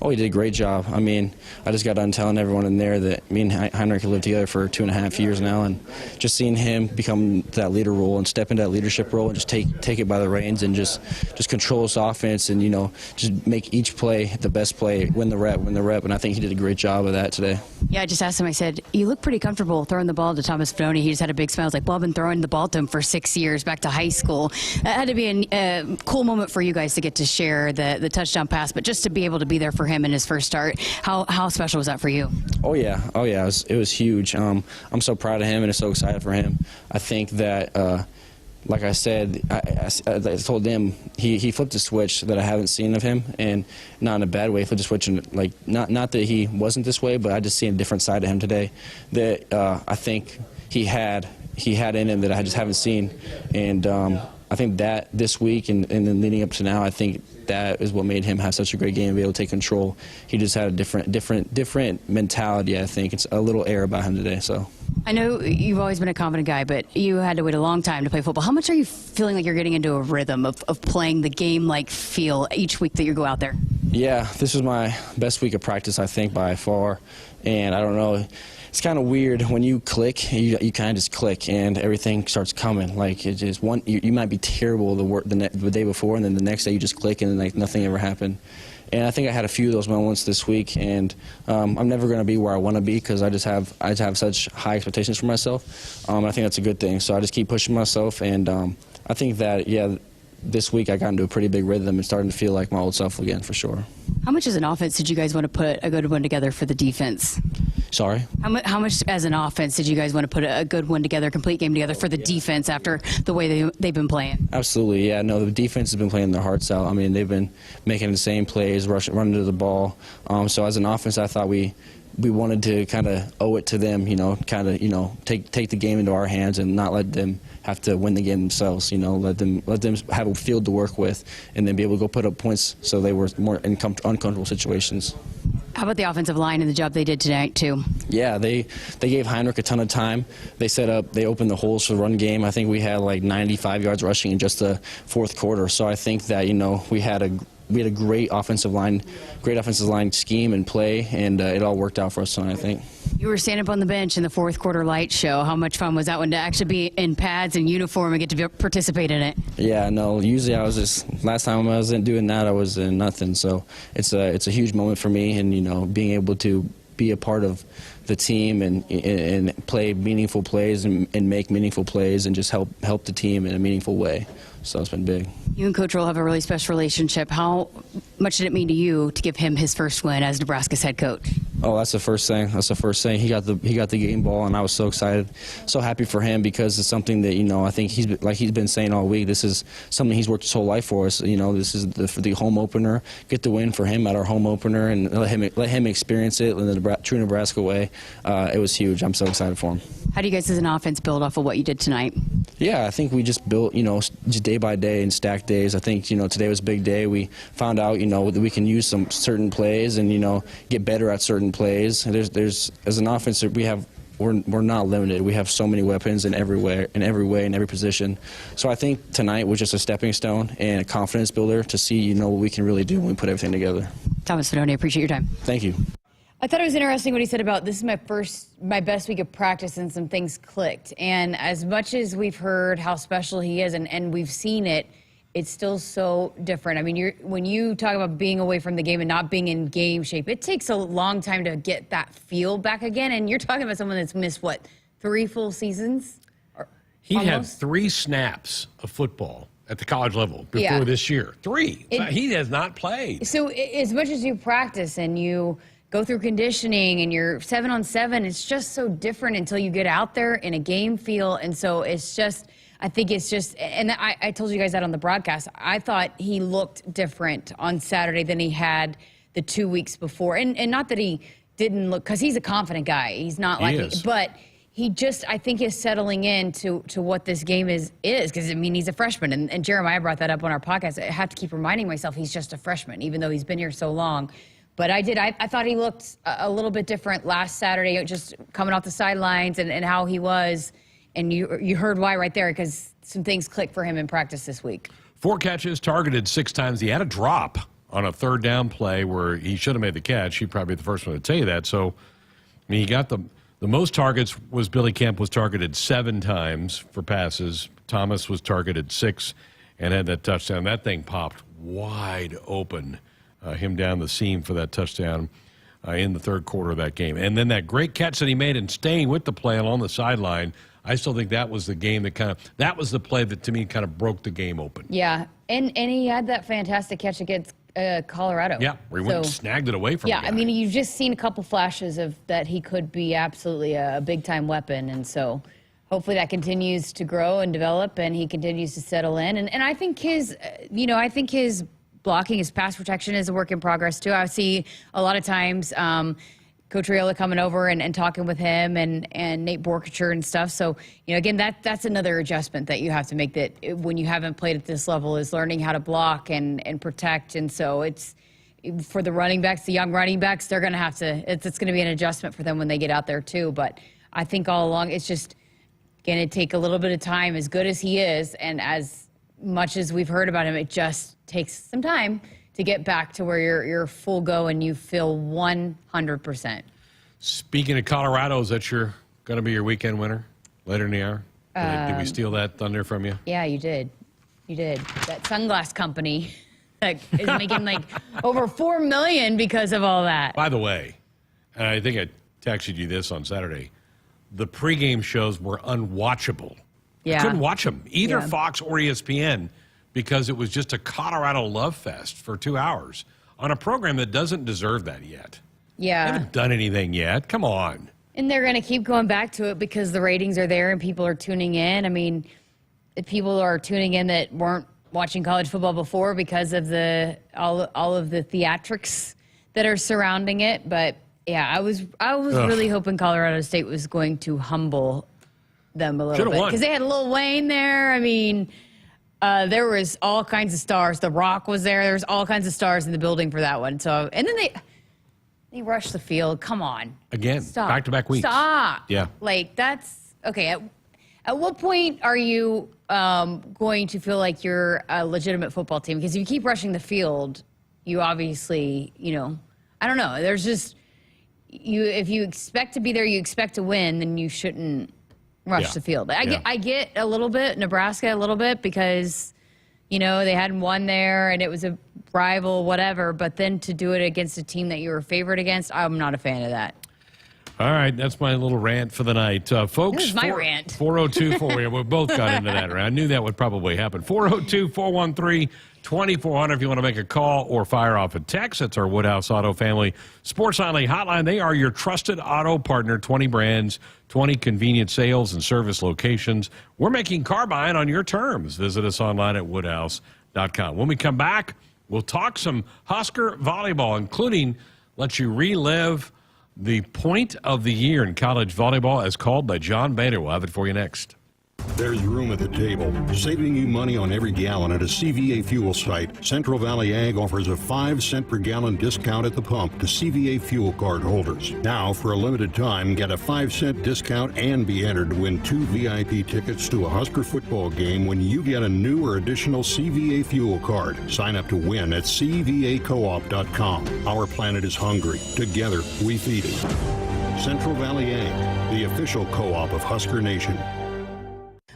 Oh, he did a great job. I mean, I just got done telling everyone in there that me and Heinrich have lived together for 2.5 years now, and just seeing him become that leader role and step into that leadership role and just take it by the reins and just control his offense and, just make each play the best play, win the rep, and I think he did a great job of that today. Yeah, I just asked him, I said, you look pretty comfortable throwing the ball to Thomas Fodoni. He just had a big smile. I was like, well, I've been throwing the ball to him for 6 years back to high school. That had to be a cool moment for you guys to get to share the touchdown pass, but just to be able to be there for him in his first start. How special was that for you? Oh yeah, it was huge. I'm so proud of him and so excited for him. I think that, like I said, I told them he flipped a switch that I haven't seen of him, and not in a bad way. He flipped a switch, and not that he wasn't this way, but I just seen a different side of him today that I think he had in him that I just haven't seen, and I think that this week and then leading up to now, I think that is what made him have such a great game and be able to take control. He just had a different mentality, I think. It's a little air about him today. So I know you've always been a confident guy, but you had to wait a long time to play football. How much are you feeling like you're getting into a rhythm of playing the game-like feel each week that you go out there? Yeah, this was my best week of practice, I think, by far. And I don't know. It's kind of weird when you click, you kind of just click and everything starts coming. Like it's just you might be terrible the day before, and then the next day you just click and like nothing ever happened. And I think I had a few of those moments this week, and I'm never going to be where I want to be because I have such high expectations for myself. I think that's a good thing. So I just keep pushing myself, and I think that this week I got into a pretty big rhythm and starting to feel like my old self again for sure. How much as an offense did you guys want to put a good one together for the defense? Sorry? How much as an offense did you guys want to put a good one together, complete game together for the defense after the way they've been playing? Absolutely, yeah. No, the defense has been playing their hearts out. I mean, they've been making the same plays, running to the ball. So as an offense, I thought we wanted to kind of owe it to them, take the game into our hands and not let them have to win the game themselves, let them have a field to work with and then be able to go put up points so they were more in uncomfortable situations. How about the offensive line and the job they did tonight, too? Yeah, they gave Heinrich a ton of time. They opened the holes for the run game. I think we had like 95 yards rushing in just the fourth quarter. So I think that, we had a great offensive line scheme and play, and it all worked out for us tonight, I think. You were standing up on the bench in the fourth quarter light show. How much fun was that one to actually be in pads and uniform and get to participate in it? Yeah, no, usually last time I wasn't doing that, I was in nothing. So it's a huge moment for me, and, being able to be a part of the team and play meaningful plays and make meaningful plays and just help the team in a meaningful way. So it's been big. You and Coach Rhule have a really special relationship. How much did it mean to you to give him his first win as Nebraska's head coach? Oh, that's the first thing. He got the game ball, and I was so excited, so happy for him, because it's something that I think he's been saying all week. This is something he's worked his whole life for us. This is the home opener. Get the win for him at our home opener, and let him experience it in the true Nebraska way. It was huge. I'm so excited for him. How do you guys as an offense build off of what you did tonight? Yeah, I think we just built, just day by day and stacked days. I think, today was a big day. We found out, that we can use some certain plays and, get better at certain plays. There's as an offense, we're not limited. We have so many weapons in every way, in every position. So I think tonight was just a stepping stone and a confidence builder to see, what we can really do when we put everything together. Thomas Fodoni, I appreciate your time. Thank you. I thought it was interesting what he said about this is my best week of practice, and some things clicked. And as much as we've heard how special he is and we've seen it, it's still so different. I mean, when you talk about being away from the game and not being in game shape, it takes a long time to get that feel back again. And you're talking about someone that's missed, 3 full seasons? He had 3 snaps of football at the college level before this year. 3. He has not played. So as much as you practice and you go through conditioning and you're 7-on-7, it's just so different until you get out there in a game feel. And so I think it's just, and I told you guys that on the broadcast, I thought he looked different on Saturday than he had the 2 weeks before. And not that he didn't look, because he's a confident guy. He's not but he just, I think, is settling in to what this game is because, I mean, he's a freshman. And Jeremiah brought that up on our podcast. I have to keep reminding myself he's just a freshman, even though he's been here so long. But I thought he looked a little bit different last Saturday, just coming off the sidelines and how he was. And you heard why right there, because some things clicked for him in practice this week. 4 catches, targeted 6 times. He had a drop on a 3rd down play where he should have made the catch. He'd probably be the first one to tell you that. So, I mean, he got the most targets was Billy Kemp was targeted 7 times for passes. Thomas was targeted 6 and had that touchdown. That thing popped wide open. Him down the seam for that touchdown in the 3rd quarter of that game. And then that great catch that he made and staying with the play along the sideline, I still think that was the game that was the play that to me kind of broke the game open. Yeah, and he had that fantastic catch against Colorado. Yeah, where he went and snagged it away from I mean, you've just seen a couple flashes of that he could be absolutely a big-time weapon, and so hopefully that continues to grow and develop and he continues to settle in. And I think his blocking, his pass protection is a work in progress too. I see a lot of times Coach Rhule coming over and talking with him and Nate Borkacher and stuff. So, again, that's another adjustment that you have to make, that when you haven't played at this level, is learning how to block and protect. And so it's for the running backs, the young running backs, they're going to have to, it's going to be an adjustment for them when they get out there too. But I think all along it's just going to take a little bit of time. As good as he is and as much as we've heard about him, it just takes some time to get back to where you're full go and you feel 100%. Speaking of Colorado, is that going to be your weekend winner later in the hour? Did we steal that thunder from you? Yeah, you did. You did. That sunglass company that is making over $4 million because of all that. By the way, and I think I texted you this on Saturday, the pregame shows were unwatchable. Yeah. I couldn't watch them, either Fox or ESPN, because it was just a Colorado love fest for 2 hours on a program that doesn't deserve that yet. Yeah. They haven't done anything yet. Come on. And they're going to keep going back to it because the ratings are there and people are tuning in. I mean, people are tuning in that weren't watching college football before because of all of the theatrics that are surrounding it. But yeah, I was really hoping Colorado State was going to humble them a little bit because they had Lil Wayne there. I mean, there was all kinds of stars. The Rock was there. There was all kinds of stars in the building for that one. So, and then They rushed the field. Come on. Again, Stop. back-to-back weeks. Stop. Yeah. Like, that's okay. At what point are you going to feel like you're a legitimate football team? Because if you keep rushing the field, you obviously, I don't know. There's just if you expect to be there, you expect to win, then you shouldn't rush the field. I get a little bit Nebraska a little bit because they hadn't won there and it was a rival, whatever. But then to do it against a team that you were favored against, I'm not a fan of that. All right, that's my little rant for the night. Folks, This is my rant. 402-4, we both got into that. Right? I knew that would probably happen. 402-413-2400 if you want to make a call or fire off a text. That's our Woodhouse Auto Family Sports Only Hotline. They are your trusted auto partner, 20 brands, 20 convenient sales and service locations. We're making car buying on your terms. Visit us online at woodhouse.com. When we come back, we'll talk some Husker volleyball, including let you relive the point of the year in college volleyball as called by John Bader. We'll have it for you next. There's room at the table, saving you money on every gallon at a CVA fuel site. Central Valley Ag offers a 5-cent per gallon discount at the pump to CVA fuel card holders. Now, for a limited time, get a 5-cent discount and be entered to win 2 VIP tickets to a Husker football game when you get a new or additional CVA fuel card. Sign up to win at CVAcoop.com. Our planet is hungry. Together, we feed it. Central Valley Ag, the official co-op of Husker Nation.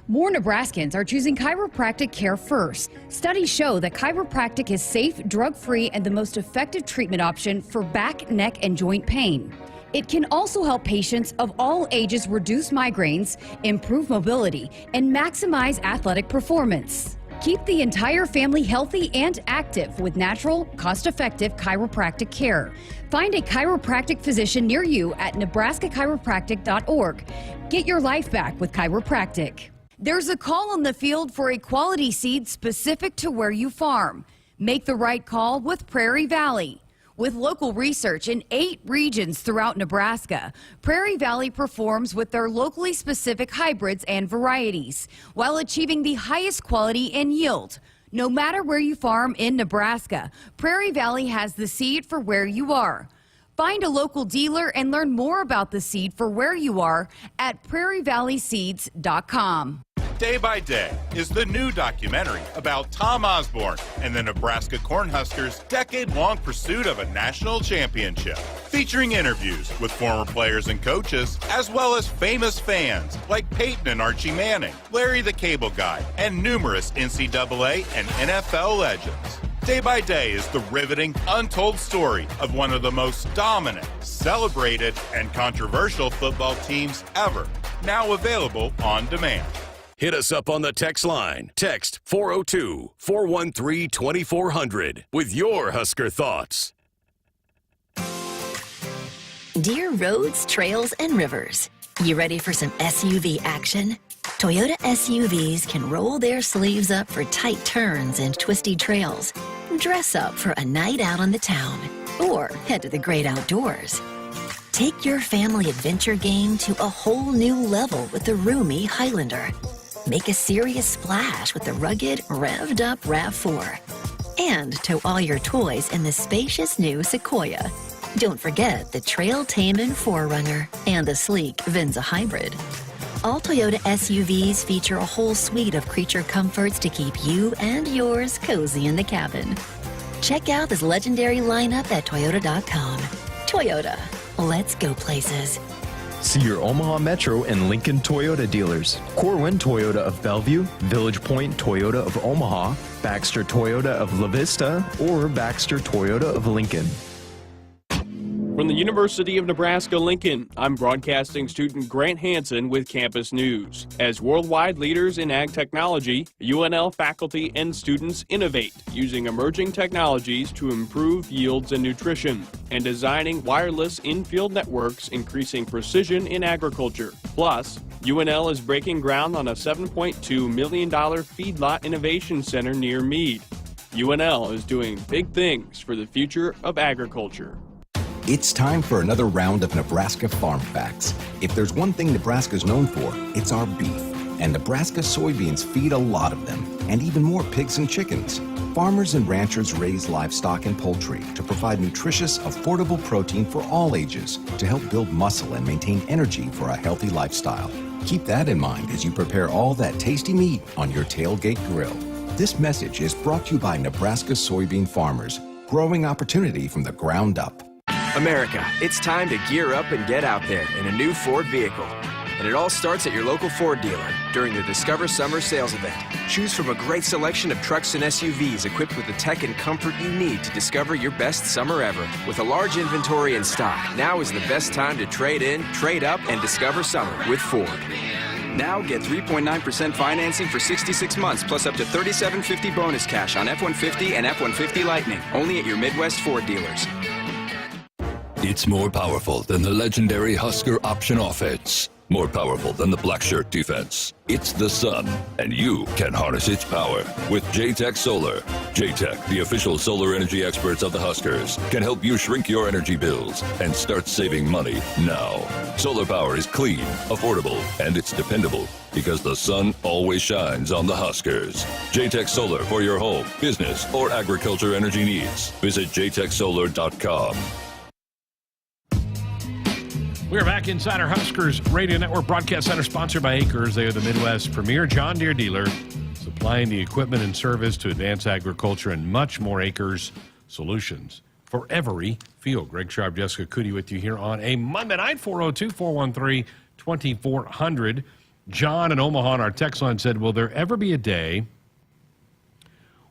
More Nebraskans are choosing chiropractic care first. Studies show that chiropractic is safe, drug-free, and the most effective treatment option for back, neck, and joint pain. It can also help patients of all ages reduce migraines, improve mobility, and maximize athletic performance. Keep the entire family healthy and active with natural, cost-effective chiropractic care. Find a chiropractic physician near you at nebraska-chiropractic.org. Get your life back with chiropractic. There's a call on the field for a quality seed specific to where you farm. Make the right call with Prairie Valley. With local research in 8 regions throughout Nebraska, Prairie Valley performs with their locally specific hybrids and varieties while achieving the highest quality and yield. No matter where you farm in Nebraska, Prairie Valley has the seed for where you are. Find a local dealer and learn more about the seed for where you are at prairievalleyseeds.com. Day by Day is the new documentary about Tom Osborne and the Nebraska Cornhuskers' decade-long pursuit of a national championship. Featuring interviews with former players and coaches, as well as famous fans like Peyton and Archie Manning, Larry the Cable Guy, and numerous NCAA and NFL legends. Day by Day is the riveting, untold story of one of the most dominant, celebrated, and controversial football teams ever. Now available on demand. Hit us up on the text line. Text 402-413-2400 with your Husker thoughts. Dear roads, trails, and rivers, you ready for some SUV action? Toyota SUVs can roll their sleeves up for tight turns and twisty trails, dress up for a night out on the town, or head to the great outdoors. Take your family adventure game to a whole new level with the roomy Highlander. Make a serious splash with the rugged, revved-up RAV4. And tow all your toys in the spacious new Sequoia. Don't forget the trail-taming 4Runner and the sleek Venza Hybrid. All Toyota SUVs feature a whole suite of creature comforts to keep you and yours cozy in the cabin. Check out this legendary lineup at Toyota.com. Toyota, let's go places. See your Omaha Metro and Lincoln Toyota dealers. Corwin Toyota of Bellevue, Village Point Toyota of Omaha, Baxter Toyota of La Vista, or Baxter Toyota of Lincoln. From the University of Nebraska-Lincoln, I'm broadcasting student Grant Hansen with Campus News. As worldwide leaders in ag technology, UNL faculty and students innovate using emerging technologies to improve yields and nutrition, and designing wireless in-field networks increasing precision in agriculture. Plus, UNL is breaking ground on a $7.2 million feedlot innovation center near Meade. UNL is doing big things for the future of agriculture. It's time for another round of Nebraska Farm Facts. If there's one thing Nebraska's known for, it's our beef. And Nebraska soybeans feed a lot of them, and even more pigs and chickens. Farmers and ranchers raise livestock and poultry to provide nutritious, affordable protein for all ages to help build muscle and maintain energy for a healthy lifestyle. Keep that in mind as you prepare all that tasty meat on your tailgate grill. This message is brought to you by Nebraska soybean farmers, growing opportunity from the ground up. America, it's time to gear up and get out there in a new Ford vehicle. And it all starts at your local Ford dealer during the Discover Summer Sales Event. Choose from a great selection of trucks and SUVs equipped with the tech and comfort you need to discover your best summer ever. With a large inventory in stock, now is the best time to trade in, trade up, and discover summer with Ford. Now get 3.9% financing for 66 months plus up to $3,750 bonus cash on F-150 and F-150 Lightning. Only at your Midwest Ford dealers. It's more powerful than the legendary Husker option offense. More powerful than the black shirt defense. It's the sun, and you can harness its power with J-Tech Solar. J-Tech, the official solar energy experts of the Huskers, can help you shrink your energy bills and start saving money now. Solar power is clean, affordable, and it's dependable because the sun always shines on the Huskers. J-Tech Solar for your home, business, or agriculture energy needs. Visit jtechsolar.com. We are back inside our Huskers Radio Network Broadcast Center, sponsored by Acres. They are the Midwest's premier John Deere dealer, supplying the equipment and service to advance agriculture and much more. Acres solutions for every field. Greg Sharpe, Jessica Coody with you here on a Monday night, 402-413-2400. John in Omaha on our text line said, will there ever be a day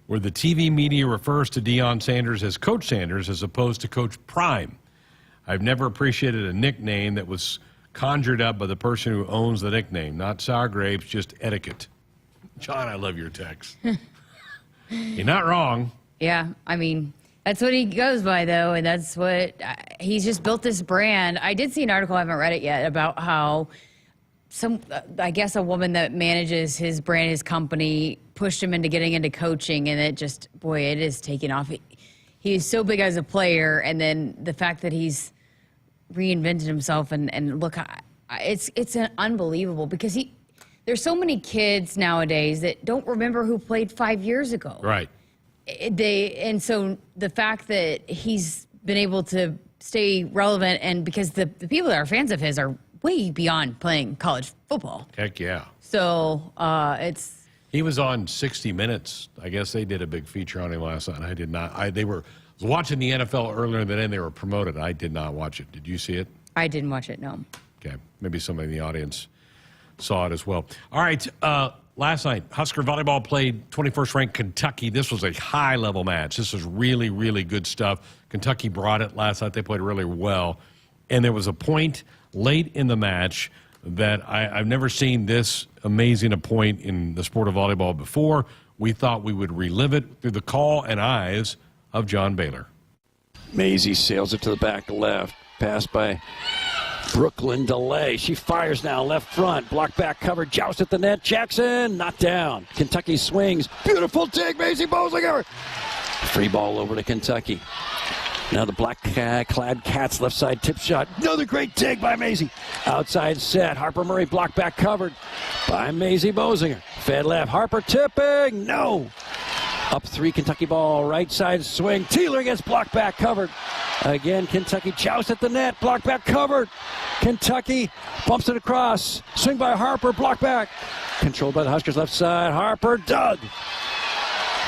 where the TV media refers to Deion Sanders as Coach Sanders as opposed to Coach Prime? I've never appreciated a nickname that was conjured up by the person who owns the nickname. Not sour grapes, just etiquette. John, I love your text. You're not wrong. Yeah, I mean, that's what he goes by, though, and that's what he's just built this brand. I did see an article, I haven't read it yet, about how I guess a woman that manages his brand, his company, pushed him into getting into coaching, and it just, boy, it is taking off. He's so big as a player, and then the fact that he's reinvented himself and look, it's unbelievable because there's so many kids nowadays that don't remember who played 5 years ago. Right. And so the fact that he's been able to stay relevant, and because the people that are fans of his are way beyond playing college football. Heck yeah. So He was on 60 Minutes. I guess they did a big feature on him last night. I did not. They were watching the NFL earlier in the day, and they were promoted. I did not watch it. Did you see it? I didn't watch it, no. Okay. Maybe somebody in the audience saw it as well. All right. Last night, Husker Volleyball played 21st ranked Kentucky. This was a high-level match. This was really, really good stuff. Kentucky brought it last night. They played really well. And there was a point late in the match that I've never seen this amazing a point in the sport of volleyball before. We thought we would relive it through the call and eyes of John Baylor. Maisie sails it to the back left. Pass by Brooklyn. Delay. She fires now. Left front. Block back cover. Joust at the net. Jackson. Not down. Kentucky swings. Beautiful dig. Maisie Bosinger. Free ball over to Kentucky. Now the black-clad Cats left side tip shot. Another great dig by Maisie. Outside set. Harper Murray block back covered by Maisie Bosinger. Fed left. Harper tipping. No. Up three. Kentucky ball. Right side swing. Teeler gets block back covered. Again, Kentucky joust at the net. Block back covered. Kentucky bumps it across. Swing by Harper. Block back. Controlled by the Huskers left side. Harper dug.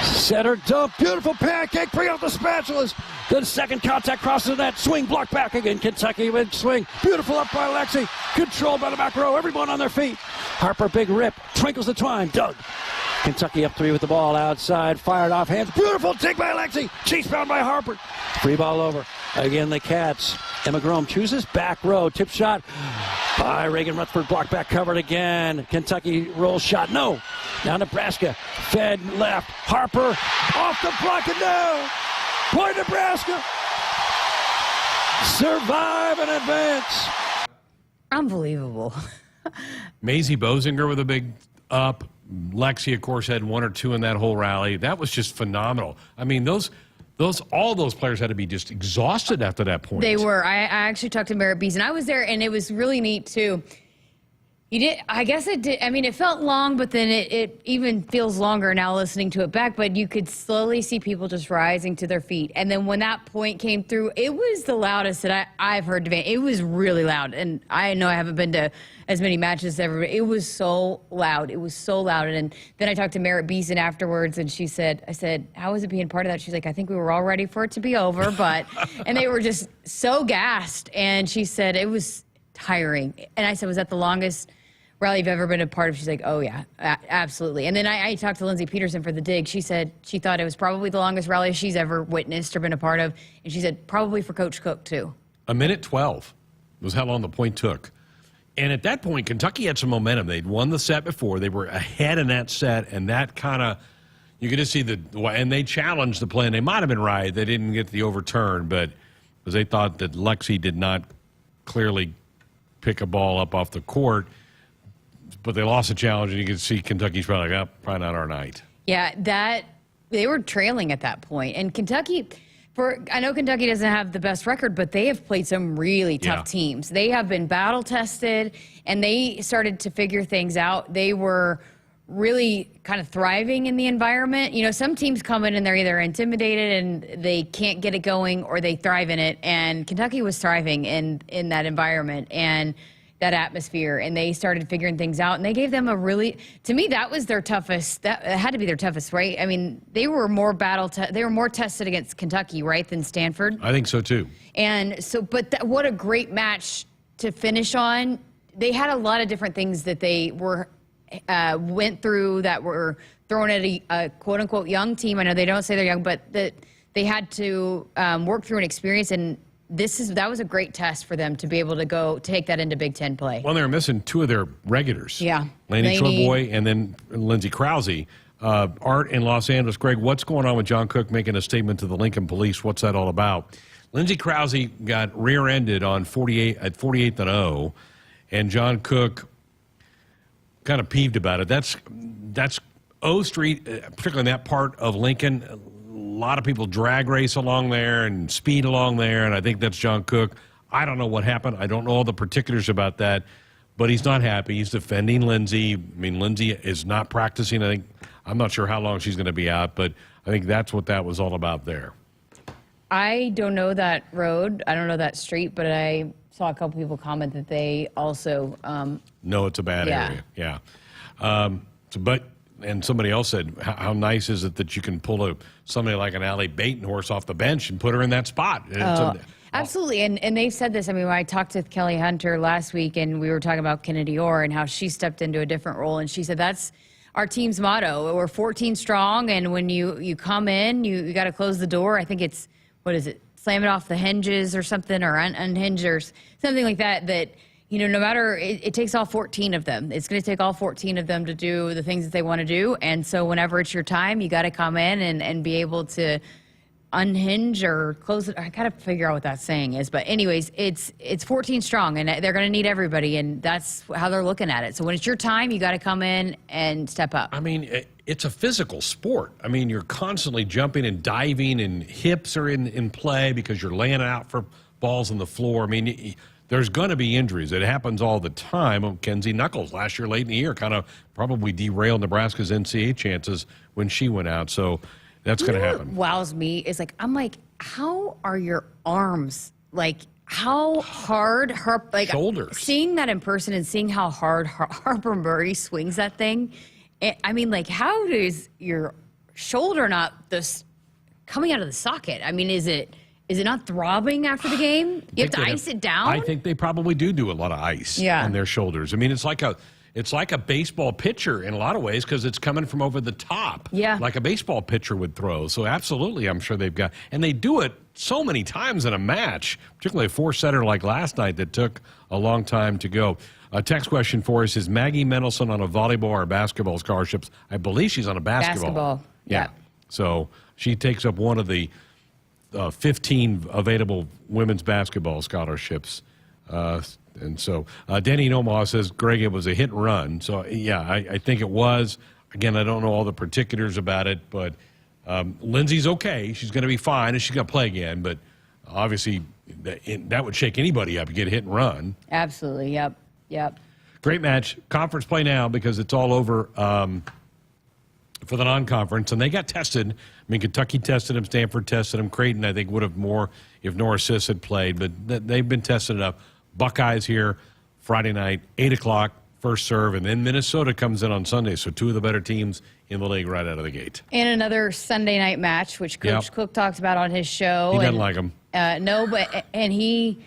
Center dump. Beautiful pancake. Bring out the spatulas. Then second contact crosses the net. Swing. Block back again. Kentucky with swing. Beautiful up by Lexi. Controlled by the back row. Everyone on their feet. Harper big rip. Twinkles the twine. Dug. Kentucky up three with the ball outside. Fired off hands. Beautiful dig by Lexi. Chase bound by Harper. Free ball over. Again the Cats. Emma Grome chooses back row. Tip shot by Reagan Rutherford. Block back covered again. Kentucky roll shot. No. Now Nebraska. Fed left. Harper off the block and down. Point Nebraska. Survive and advance. Unbelievable. Maisie Bosinger with a big up. Lexi, of course, had one or two in that whole rally. That was just phenomenal. I mean, all those players had to be just exhausted after that point. They were. I actually talked to Merritt Bees, and I was there, and it was really neat, too. You did. I guess it did. I mean, it felt long, but then it even feels longer now listening to it back. But you could slowly see people just rising to their feet. And then when that point came through, it was the loudest that I've heard. It was really loud. And I know I haven't been to as many matches as ever. It was so loud. It was so loud. And then I talked to Merritt Beeson afterwards, and I said, how was it being part of that? She's like, I think we were all ready for it to be over, but and they were just so gassed. And she said it was tiring. And I said, was that the longest rally you've ever been a part of? She's like, oh yeah, absolutely. And then I talked to Lindsey Peterson for the dig. She said she thought it was probably the longest rally she's ever witnessed or been a part of. And she said probably for Coach Cook too. 1:12 was how long the point took. And at that point, Kentucky had some momentum. They'd won the set before. They were ahead in that set, and that kind of, you could just see and they challenged the play, and they might have been right. They didn't get the overturn, but because they thought that Lexi did not clearly pick a ball up off the court, but they lost the challenge, and you could see Kentucky's probably like, oh, probably not our night. Yeah, they were trailing at that point. And Kentucky, I know Kentucky doesn't have the best record, but they have played some really tough teams. They have been battle-tested, and they started to figure things out. They were really kind of thriving in the environment. You know, some teams come in and they're either intimidated and they can't get it going, or they thrive in it. And Kentucky was thriving in that environment and that atmosphere, and they started figuring things out, and they gave them to me, that was their toughest. That had to be their toughest, right? I mean, they were more they were more tested against Kentucky, right, than Stanford. I think so too. And so, but what a great match to finish on. They had a lot of different things that they went through that were thrown at a quote unquote young team. I know they don't say they're young, but that they had to work through an experience, and that was a great test for them to be able to go take that into Big Ten play. Well, they were missing two of their regulars. Yeah. Laney Troboy and then Lindsey Krause. Art in Los Angeles. Greg, what's going on with John Cook making a statement to the Lincoln police? What's that all about? Lindsey Krause got rear-ended on 48th and O, and John Cook kind of peeved about it. That's O Street, particularly in that part of Lincoln. A lot of people drag race along there and speed along there, and I think that's John Cook. I don't know what happened. I don't know all the particulars about that, but he's not happy. He's defending Lindsey. I mean, Lindsey is not practicing. I'm not sure how long she's going to be out, but I think that's what that was all about there. I don't know that road. I don't know that street, but I saw a couple people comment that they also no, it's a bad area. Yeah. And somebody else said, how nice is it that you can pull somebody like an Allie Baton horse off the bench and put her in that spot? Absolutely. And they've said this. I mean, when I talked to Kelly Hunter last week, and we were talking about Kennedy Orr and how she stepped into a different role, and she said that's our team's motto. We're 14 strong, and when you come in, you got to close the door. I think it's, what is it, slam it off the hinges or something, or unhinge or something like that, you know, no matter, it takes all 14 of them. It's going to take all 14 of them to do the things that they want to do. And so whenever it's your time, you got to come in and be able to unhinge or close it. I got to figure out what that saying is. But anyways, it's 14 strong, and they're going to need everybody, and that's how they're looking at it. So when it's your time, you got to come in and step up. I mean, it's a physical sport. I mean, you're constantly jumping and diving, and hips are in play because you're laying out for balls on the floor. I mean, there's going to be injuries. It happens all the time. Kenzie Knuckles last year, late in the year, kind of probably derailed Nebraska's NCAA chances when she went out. So that's going to happen. What wows me is, I'm like, how are your arms? Like, how hard shoulders. Seeing that in person and seeing how hard Harper Murray swings that thing. I mean, like, how does your shoulder not coming out of the socket? I mean, is it not throbbing after the game? You have to ice it down? I think they probably do a lot of ice on their shoulders. I mean, it's like a baseball pitcher in a lot of ways, because it's coming from over the top, like a baseball pitcher would throw. So absolutely, I'm sure they've got, and they do it so many times in a match, particularly a four-setter like last night that took a long time to go. A text question for us is Maggie Mendelson on a volleyball or basketball scholarships? I believe she's on a basketball. Yeah. So she takes up one of the 15 available women's basketball scholarships. And so Denny in Omaha says, Greg, it was a hit and run. So, yeah, I think it was. Again, I don't know all the particulars about it, but Lindsey's okay. She's going to be fine, and she's going to play again. But obviously that would shake anybody up to get hit and run. Absolutely, yep. Great match. Conference play now because it's all over for the non-conference, and they got tested. I mean, Kentucky tested them, Stanford tested them, Creighton, I think, would have more if Norris Sis had played, but they've been tested enough. Buckeyes here Friday night, 8 o'clock, first serve, and then Minnesota comes in on Sunday, so two of the better teams in the league right out of the gate. And another Sunday night match, which Coach Cook talks about on his show. He doesn't like them. No, but he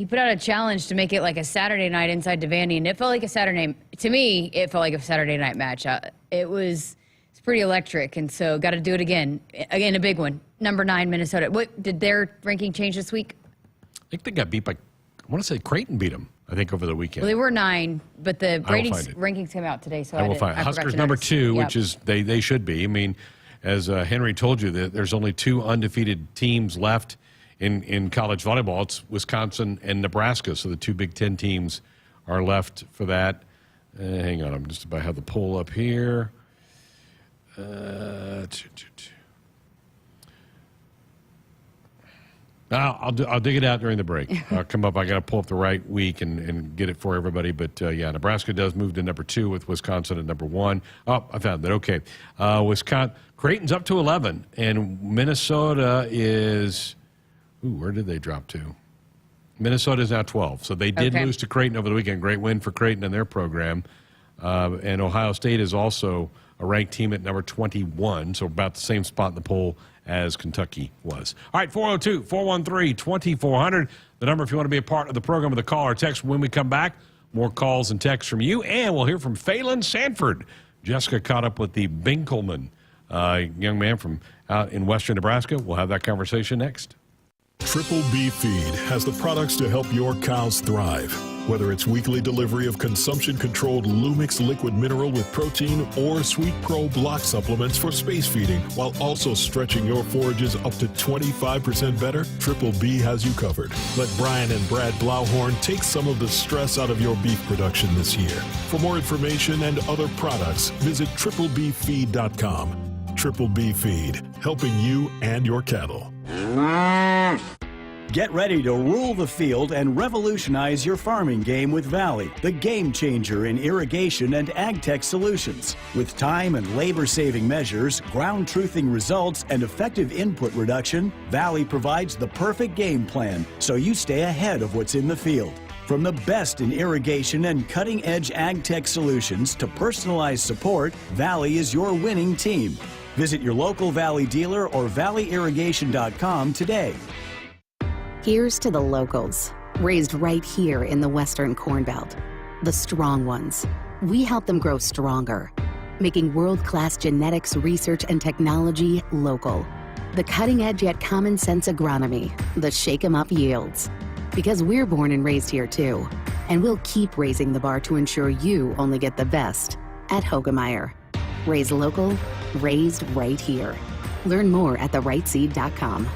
put out a challenge to make it like a Saturday night inside Devaney, and it felt like a Saturday. To me, it felt like a Saturday night match. It's pretty electric, and so got to do it again. Again, a big one. Number 9, Minnesota. What did their ranking change this week? I think they got beat by, I want to say Creighton beat them, I think, over the weekend. Well, they were 9, but the rankings came out today, so I will find it. Huskers number 2, which is they should be. I mean, as Henry told you, there's only 2 undefeated teams left in college volleyball. It's Wisconsin and Nebraska, so the 2 Big Ten teams are left for that. Hang on, I'm just about to have the poll up here. I'll dig it out during the break. I'll come up. I got to pull up the right week and get it for everybody. But Nebraska does move to number 2 with Wisconsin at number 1. Oh, I found that. Okay, Creighton's up to 11, and Minnesota is. Where did they drop to? Minnesota is now 12. So they did lose to Creighton over the weekend. Great win for Creighton and their program. And Ohio State is also a ranked team at number 21, so about the same spot in the poll as Kentucky was. All right, 402-413-2400, the number if you want to be a part of the program with a call or text. When we come back, more calls and texts from you, and we'll hear from Phelan Sanford. Jessica caught up with the Binkelman young man from out in western Nebraska. We'll have that conversation next. Triple B Feed has the products to help your cows thrive. Whether it's weekly delivery of consumption-controlled Lumix liquid mineral with protein or Sweet Pro block supplements for space feeding, while also stretching your forages up to 25% better, Triple B has you covered. Let Brian and Brad Blauhorn take some of the stress out of your beef production this year. For more information and other products, visit triplebfeed.com. Triple B Feed, helping you and your cattle. Get ready to rule the field and revolutionize your farming game with Valley, the game changer in irrigation and ag tech solutions. With time and labor-saving measures, ground truthing results, and effective input reduction, Valley provides the perfect game plan so you stay ahead of what's in the field. From the best in irrigation and cutting-edge ag tech solutions to personalized support, Valley is your winning team. Visit your local Valley dealer or valleyirrigation.com today. Here's to the locals, raised right here in the Western Corn Belt. The strong ones. We help them grow stronger, making world-class genetics research and technology local. The cutting-edge yet common-sense agronomy, the shake-em-up yields. Because we're born and raised here too, and we'll keep raising the bar to ensure you only get the best at Hogemeyer. Raised local, raised right here. Learn more at therightseed.com.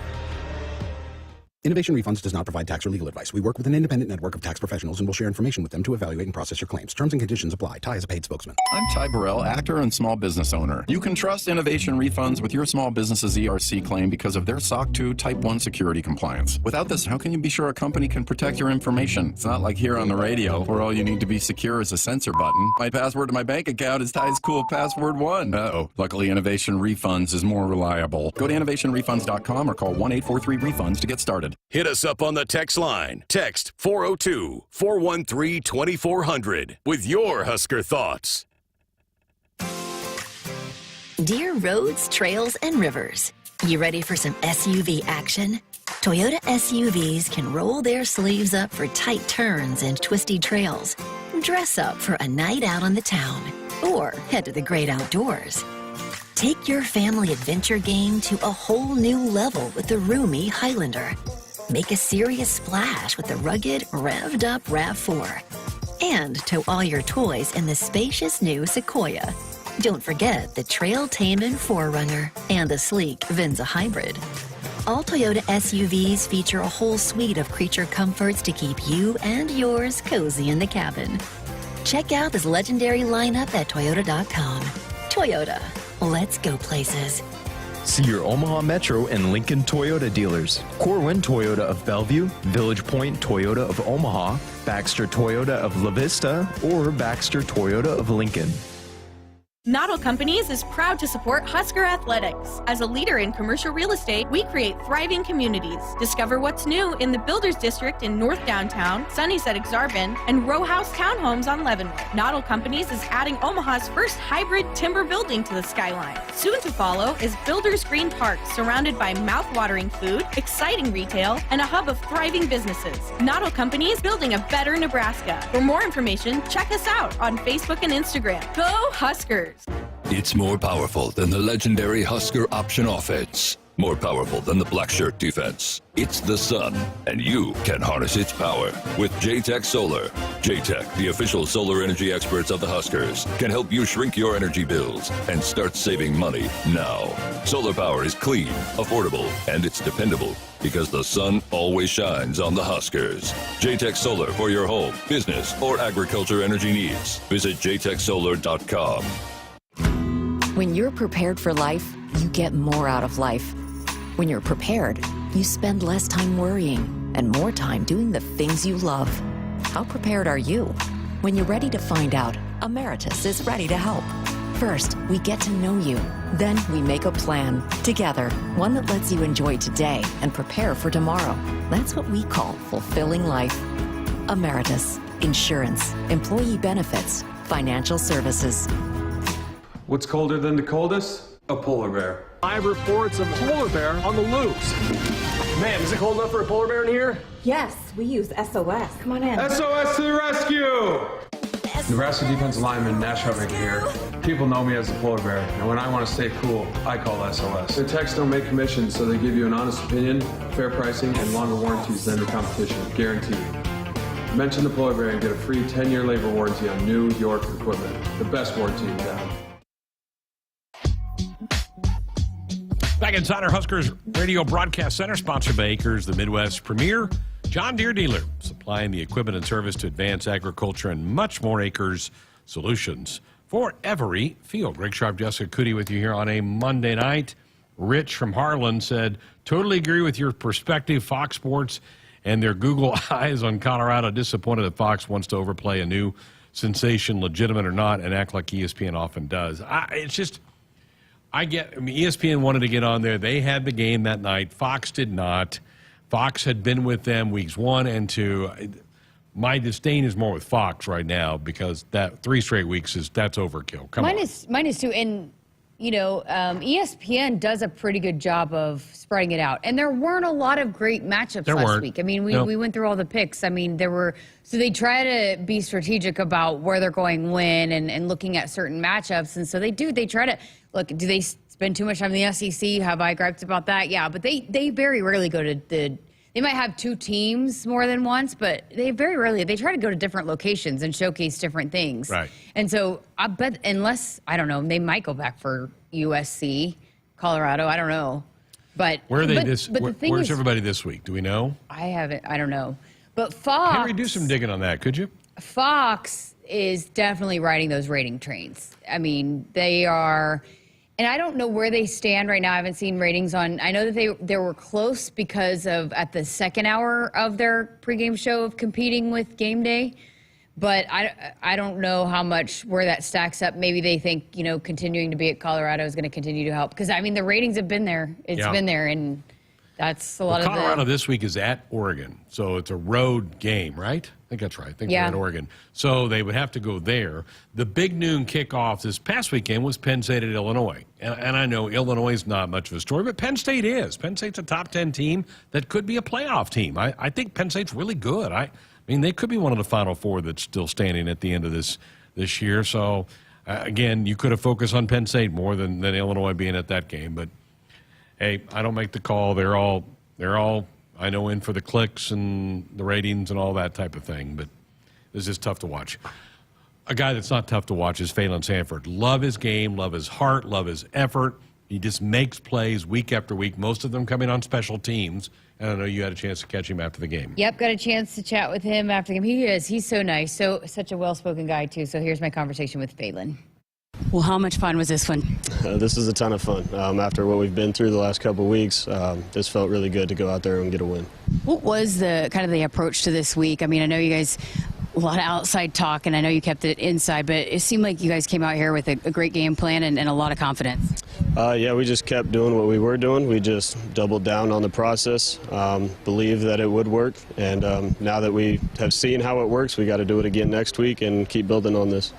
Innovation Refunds does not provide tax or legal advice. We work with an independent network of tax professionals and will share information with them to evaluate and process your claims. Terms and conditions apply. Ty is a paid spokesman. I'm Ty Burrell, actor and small business owner. You can trust Innovation Refunds with your small business's ERC claim because of their SOC 2 Type 1 security compliance. Without this, how can you be sure a company can protect your information? It's not like here on the radio, where all you need to be secure is a censor button. My password to my bank account is Ty's cool password 1. Uh-oh. Luckily, Innovation Refunds is more reliable. Go to innovationrefunds.com or call 1-843-REFUNDS to get started. Hit us up on the text line. Text 402-413-2400 with your Husker thoughts. Dear roads, trails, and rivers, you ready for some SUV action? Toyota SUVs can roll their sleeves up for tight turns and twisty trails. Dress up for a night out on the town or head to the great outdoors. Take your family adventure game to a whole new level with the roomy Highlander. Make a serious splash with the rugged, revved-up RAV4. And tow all your toys in the spacious new Sequoia. Don't forget the Trail-Tamin 4Runner and the sleek Venza Hybrid. All Toyota SUVs feature a whole suite of creature comforts to keep you and yours cozy in the cabin. Check out this legendary lineup at Toyota.com. Toyota, let's go places. See your Omaha Metro and Lincoln Toyota dealers. Corwin Toyota of Bellevue, Village Point Toyota of Omaha, Baxter Toyota of La Vista, or Baxter Toyota of Lincoln. Noddle Companies is proud to support Husker athletics. As a leader in commercial real estate, we create thriving communities. Discover what's new in the Builders District in North Downtown, Sunnyside Exarban, and row house townhomes on Leavenworth. Noddle Companies is adding Omaha's first hybrid timber building to the skyline. Soon to follow is Builders Green Park, surrounded by mouth-watering food, exciting retail, and a hub of thriving businesses. Noddle Companies, building a better Nebraska. For more information, check us out on Facebook and Instagram. Go Huskers! It's more powerful than the legendary Husker option offense. More powerful than the black shirt defense. It's the sun, and you can harness its power with JTech Solar. JTech, the official solar energy experts of the Huskers, can help you shrink your energy bills and start saving money now. Solar power is clean, affordable, and it's dependable because the sun always shines on the Huskers. JTech Solar for your home, business, or agriculture energy needs. Visit jtechsolar.com. When you're prepared for life, you get more out of life. When you're prepared, you spend less time worrying and more time doing the things you love. How prepared are you? When you're ready to find out, Emeritus is ready to help. First, we get to know you. Then we make a plan together, one that lets you enjoy today and prepare for tomorrow. That's what we call fulfilling life. Emeritus, insurance, employee benefits, financial services. What's colder than the coldest? A polar bear. Live reports of a polar bear on the loose. Man, is it cold enough for a polar bear in here? Yes, we use SOS. Come on in. SOS to the rescue! Nebraska defensive lineman Nash Haarberg here. People know me as the polar bear, and when I want to stay cool, I call SOS. Their techs don't make commissions, so they give you an honest opinion, fair pricing, and longer warranties than the competition, guaranteed. Mention the polar bear and get a free 10-year labor warranty on New York equipment. The best warranty in town. Back inside our Huskers Radio Broadcast Center, sponsored by Acres, the Midwest's premier John Deere dealer, supplying the equipment and service to advance agriculture and much more. Acres solutions for every field. Greg Sharpe Jessica Coody with you here on a Monday night. Rich from Harlan said, totally agree with your perspective. Fox Sports and their Google eyes on Colorado, disappointed that Fox wants to overplay a new sensation, legitimate or not, and act like ESPN often does. ESPN wanted to get on there. They had the game that night. Fox did not. Fox had been with them weeks 1 and 2. My disdain is more with Fox right now because that 3 straight weeks that's overkill. Mine is too. And ESPN does a pretty good job of spreading it out. And there weren't a lot of great matchups last week. I mean, we went through all the picks. I mean, so they try to be strategic about where they're going when and looking at certain matchups. And so they try to look, do they spend too much time in the SEC? Have I griped about that? Yeah, but they very rarely go to they might have 2 teams more than once, but they very rarely, they try to go to different locations and showcase different things. Right. And so I bet unless, I don't know, they might go back for USC, Colorado, I don't know. But where are they where's everybody this week? Do we know? I don't know. But Fox. Henry, do some digging on that, could you? Fox is definitely riding those rating trains. I mean, they are. And I don't know where they stand right now. I haven't seen ratings on. I know that they were close because of at the second hour of their pregame show of competing with Game Day. But I don't know how much where that stacks up. Maybe they think, continuing to be at Colorado is going to continue to help. Because, I mean, the ratings have been there. It's been there, and that's a lot of Colorado this week is at Oregon. So it's a road game, right? I think that's right. I think they're at Oregon. So they would have to go there. The big noon kickoff this past weekend was Penn State at Illinois. And I know Illinois is not much of a story, but Penn State is. Penn State's a top 10 team that could be a playoff team. I think Penn State's really good. I mean, they could be one of the Final Four that's still standing at the end of this year. So, again, you could have focused on Penn State more than Illinois being at that game. But, hey, I don't make the call. They're all I know in for the clicks and the ratings and all that type of thing. But this is tough to watch. A guy that's not tough to watch is Phelan Sanford. Love his game, love his heart, love his effort. He just makes plays week after week, most of them coming on special teams. And I know you had a chance to catch him after the game. Yep, got a chance to chat with him after the game. He's so nice, such a well-spoken guy, too. So here's my conversation with Phelan. Well, how much fun was this one? This is a ton of fun. After what we've been through the last couple of weeks, this felt really good to go out there and get a win. What was the kind of the approach to this week? I mean, I know you guys, a lot of outside talk, and I know you kept it inside, but it seemed like you guys came out here with a great game plan and a lot of confidence. Yeah, we just kept doing what we were doing. We just doubled down on the process, believed that it would work, and now that we have seen how it works, we got to do it again next week and keep building on this.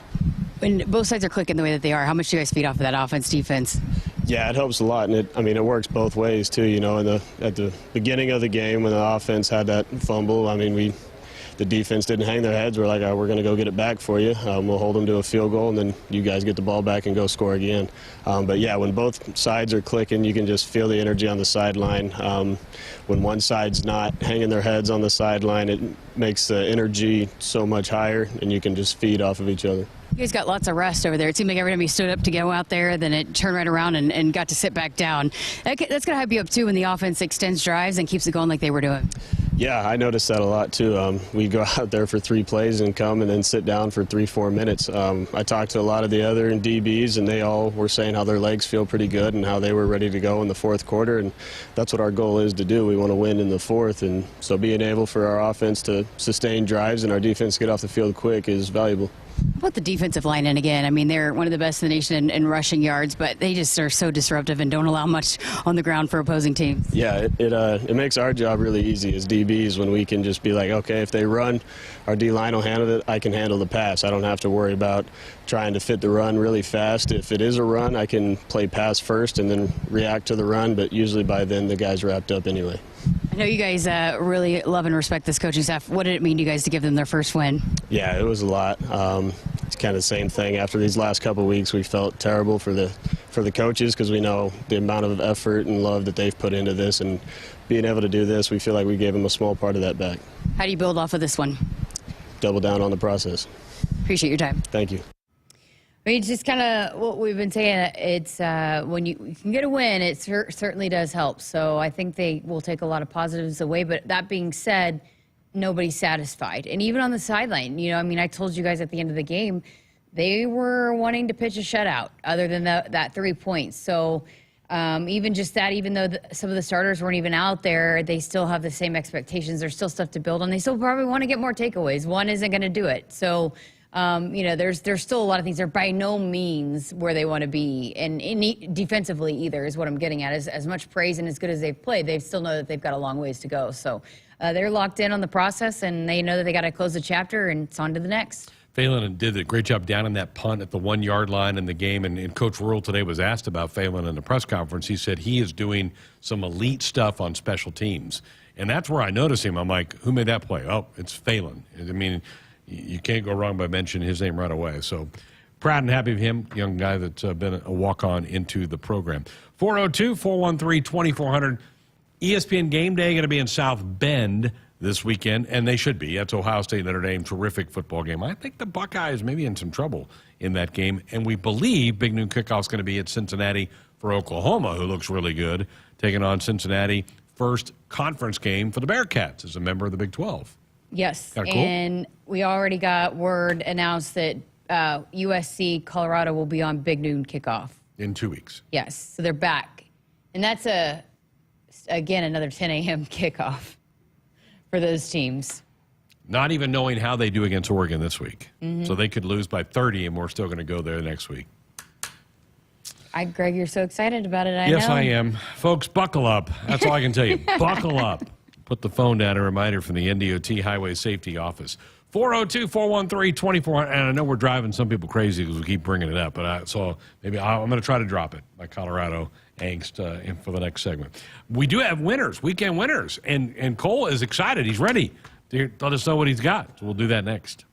When both sides are clicking the way that they are, how much do you guys feed off of that offense, defense? Yeah, it helps a lot, and it works both ways too. You know, at the beginning of the game when the offense had that fumble, the defense didn't hang their heads. We're like, we're going to go get it back for you. We'll hold them to a field goal, and then you guys get the ball back and go score again. But yeah, when both sides are clicking, you can just feel the energy on the sideline. When one side's not hanging their heads on the sideline, it makes the energy so much higher, and you can just feed off of each other. You guys got lots of rest over there. It seemed like every time you stood up to go out there, then it turned right around and got to sit back down. That's going to hype you up, too, when the offense extends drives and keeps it going like they were doing. Yeah, I noticed that a lot, too. We go out there for 3 plays and come and then sit down for 3-4 minutes. I talked to a lot of the other DBs, and they all were saying how their legs feel pretty good and how they were ready to go in the fourth quarter, and that's what our goal is to do. We want to win in the fourth, and so being able for our offense to sustain drives and our defense get off the field quick is valuable. How about the defensive line? And again, I mean, they're one of the best in the nation in rushing yards, but they just are so disruptive and don't allow much on the ground for opposing teams. Yeah, it makes our job really easy as DBs when we can just be like, okay, if they run, our D-line will handle it. I can handle the pass. I don't have to worry about trying to fit the run really fast. If it is a run, I can play pass first and then react to the run, but usually by then the guy's wrapped up anyway. I know you guys really love and respect this coaching staff. What did it mean to you guys to give them their first win? Yeah, it was a lot. It's kind of the same thing. After these last couple of weeks, we felt terrible for the coaches because we know the amount of effort and love that they've put into this, and being able to do this, we feel like we gave them a small part of that back. How do you build off of this one? Double down on the process. Appreciate your time. Thank you. I mean, it's just kind of what we've been saying. It's when you can get a win, it certainly does help. So I think they will take a lot of positives away. But that being said, nobody's satisfied. And even on the sideline, you know, I mean, I told you guys at the end of the game, they were wanting to pitch a shutout other than that 3 points. So even just that, even though some of the starters weren't even out there, they still have the same expectations. There's still stuff to build on. They still probably want to get more takeaways. One isn't going to do it. So you know, there's still a lot of things. They're by no means where they want to be, and defensively either is what I'm getting at. As much praise and as good as they've played, they still know that they've got a long ways to go. So they're locked in on the process, and they know that they got to close the chapter, and it's on to the next. Phalen did a great job down in that punt at the 1 yard line in the game, and Coach Rhule today was asked about Phalen in the press conference. He said he is doing some elite stuff on special teams, and that's where I noticed him. I'm like, who made that play? Oh, it's Phalen. I mean, you can't go wrong by mentioning his name right away. So proud and happy of him, young guy that's been a walk-on into the program. 402-413-2400. ESPN Game Day going to be in South Bend this weekend, and they should be. That's Ohio State Notre Dame, terrific football game. I think the Buckeyes may be in some trouble in that game, and we believe Big Noon Kickoff is going to be at Cincinnati for Oklahoma, who looks really good, taking on Cincinnati. First conference game for the Bearcats as a member of the Big 12. Yes, Cool. And we already got word announced that USC Colorado will be on Big Noon Kickoff. In 2 weeks. Yes, so they're back. And that's, again, another 10 a.m. kickoff for those teams. Not even knowing how they do against Oregon this week. Mm-hmm. So they could lose by 30, and we're still going to go there next week. Greg, you're so excited about it, I Yes, know. I am. Folks, buckle up. That's all I can tell you. Buckle up. Put the phone down. A reminder from the NDOT Highway Safety Office. 402-413-2400. And I know we're driving some people crazy because we keep bringing it up, but maybe I'm going to try to drop it, my Colorado angst for the next segment. We do have winners, weekend winners, and Cole is excited. He's ready to let us know what he's got. So we'll do that next.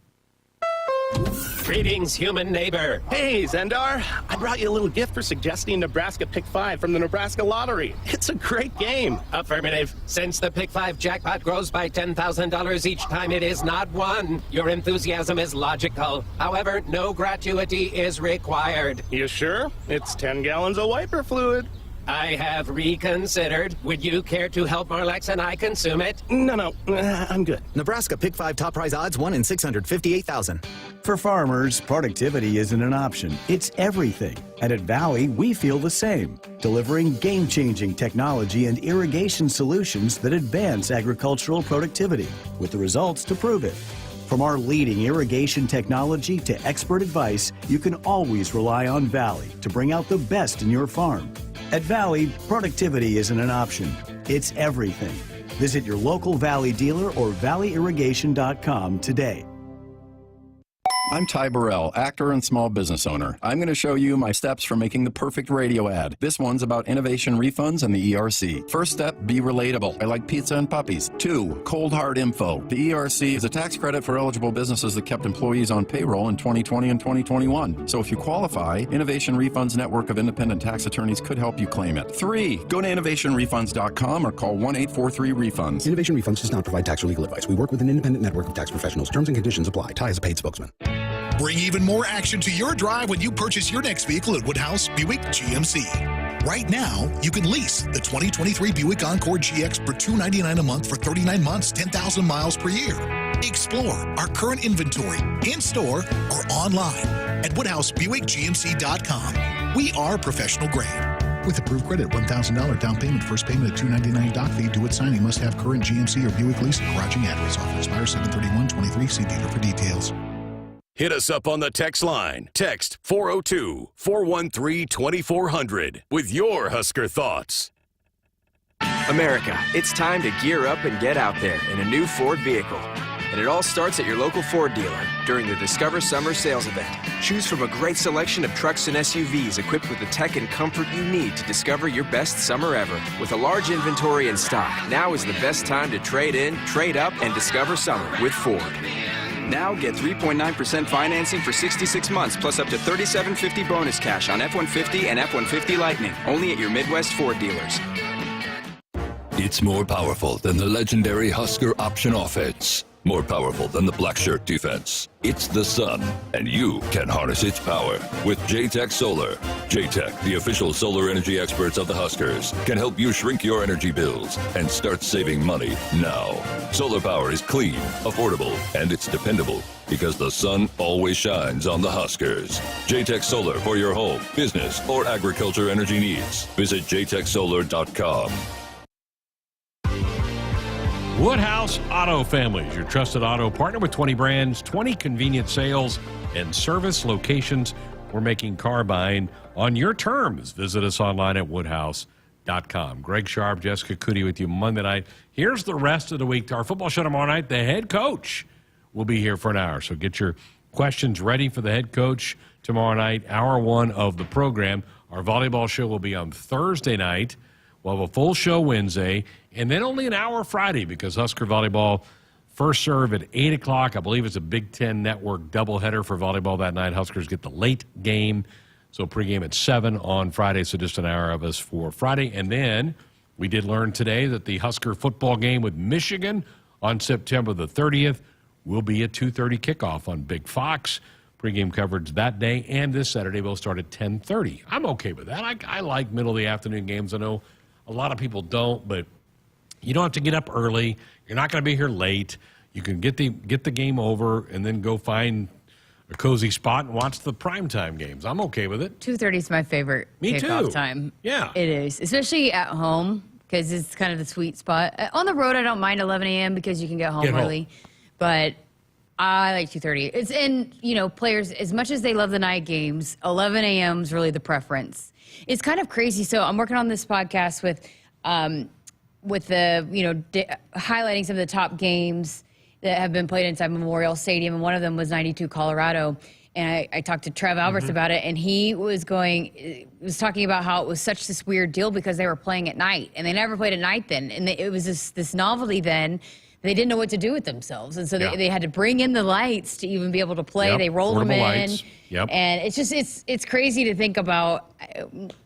Greetings, human neighbor. Hey, Zendar. I brought you a little gift for suggesting Nebraska Pick 5 from the Nebraska Lottery. It's a great game. Affirmative. Since the Pick 5 jackpot grows by $10,000 each time it is not won, your enthusiasm is logical. However, no gratuity is required. You sure? It's 10 gallons of wiper fluid. I have reconsidered. Would you care to help Marlex and I consume it? No, I'm good. Nebraska Pick 5 top prize odds 1 in 658,000. For farmers, productivity isn't an option. It's everything. And at Valley, we feel the same. delivering game-changing technology and irrigation solutions that advance agricultural productivity, with the results to prove it. From our leading irrigation technology to expert advice, you can always rely on Valley to bring out the best in your farm. At Valley, productivity isn't an option, it's everything. Visit your local Valley dealer or valleyirrigation.com today. I'm Ty Burrell, actor and small business owner. I'm going to show you my steps for making the perfect radio ad. This one's about innovation refunds and the ERC. First step, be relatable. I like pizza and puppies. 2, cold hard info. The ERC is a tax credit for eligible businesses that kept employees on payroll in 2020 and 2021. So if you qualify, Innovation Refunds Network of Independent Tax Attorneys could help you claim it. 3, go to innovationrefunds.com or call 1-843-REFUNDS. Innovation Refunds does not provide tax or legal advice. We work with an independent network of tax professionals. Terms and conditions apply. Ty is a paid spokesman. Bring even more action to your drive when you purchase your next vehicle at Woodhouse Buick GMC. Right now, you can lease the 2023 Buick Encore GX for $299 a month for 39 months, 10,000 miles per year. Explore our current inventory in-store or online at WoodhouseBuickGMC.com. We are professional grade. With approved credit, $1,000 down payment, first payment at $299 doc fee, due at signing, must have current GMC or Buick lease and garaging address. Offer expires 7/31/23. See dealer for details. Hit us up on the text line. Text 402-413-2400 with your Husker thoughts. America, it's time to gear up and get out there in a new Ford vehicle. And it all starts at your local Ford dealer during the Discover Summer Sales Event. Choose from a great selection of trucks and SUVs equipped with the tech and comfort you need to discover your best summer ever. With a large inventory in stock, now is the best time to trade in, trade up, and discover summer with Ford. Now get 3.9% financing for 66 months plus up to $3,750 bonus cash on F-150 and F-150 Lightning. Only at your Midwest Ford dealers. It's more powerful than the legendary Husker option offense. More powerful than the black shirt defense. It's the sun, and you can harness its power with JTech Solar. JTech, the official solar energy experts of the Huskers, can help you shrink your energy bills and start saving money now. Solar power is clean, affordable, and it's dependable because the sun always shines on the Huskers. JTech Solar for your home, business, or agriculture energy needs. Visit jtechsolar.com. Woodhouse Auto Families, your trusted auto partner with 20 brands, 20 convenient sales and service locations. We're making car buying on your terms. Visit us online at woodhouse.com. Greg Sharpe, Jessica Coody with you Monday night. Here's the rest of the week. Our football show tomorrow night, the head coach will be here for an hour. So get your questions ready for the head coach tomorrow night, hour 1 of the program. Our volleyball show will be on Thursday night. We'll have a full show Wednesday, and then only an hour Friday because Husker Volleyball first serve at 8 o'clock. I believe it's a Big Ten Network doubleheader for volleyball that night. Huskers get the late game, so pregame at 7 on Friday, so just an hour of us for Friday. And then we did learn today that the Husker football game with Michigan on September the 30th will be a 2:30 kickoff on Big Fox. Pregame coverage that day, and this Saturday will start at 10:30. I'm okay with that. I like middle of the afternoon games. I know a lot of people don't, but you don't have to get up early. You're not going to be here late. You can get the game over and then go find a cozy spot and watch the primetime games. I'm okay with it. 2:30 is my favorite kickoff time. Yeah. It is, especially at home because it's kind of the sweet spot. On the road, I don't mind 11 a.m. because you can get home early. But I like 2:30. It's in, players, as much as they love the night games, 11 a.m. is really the preference. It's kind of crazy. So I'm working on this podcast with the, highlighting some of the top games that have been played inside Memorial Stadium. And one of them was 92 Colorado. And I talked to Trev Alberts about it. And he was talking about how it was such this weird deal because they were playing at night. And they never played at night then. And it was this novelty then. They didn't know what to do with themselves. And so they had to bring in the lights to even be able to play. Yep. They rolled them in. Lights. Yep. And it's just, it's crazy to think about,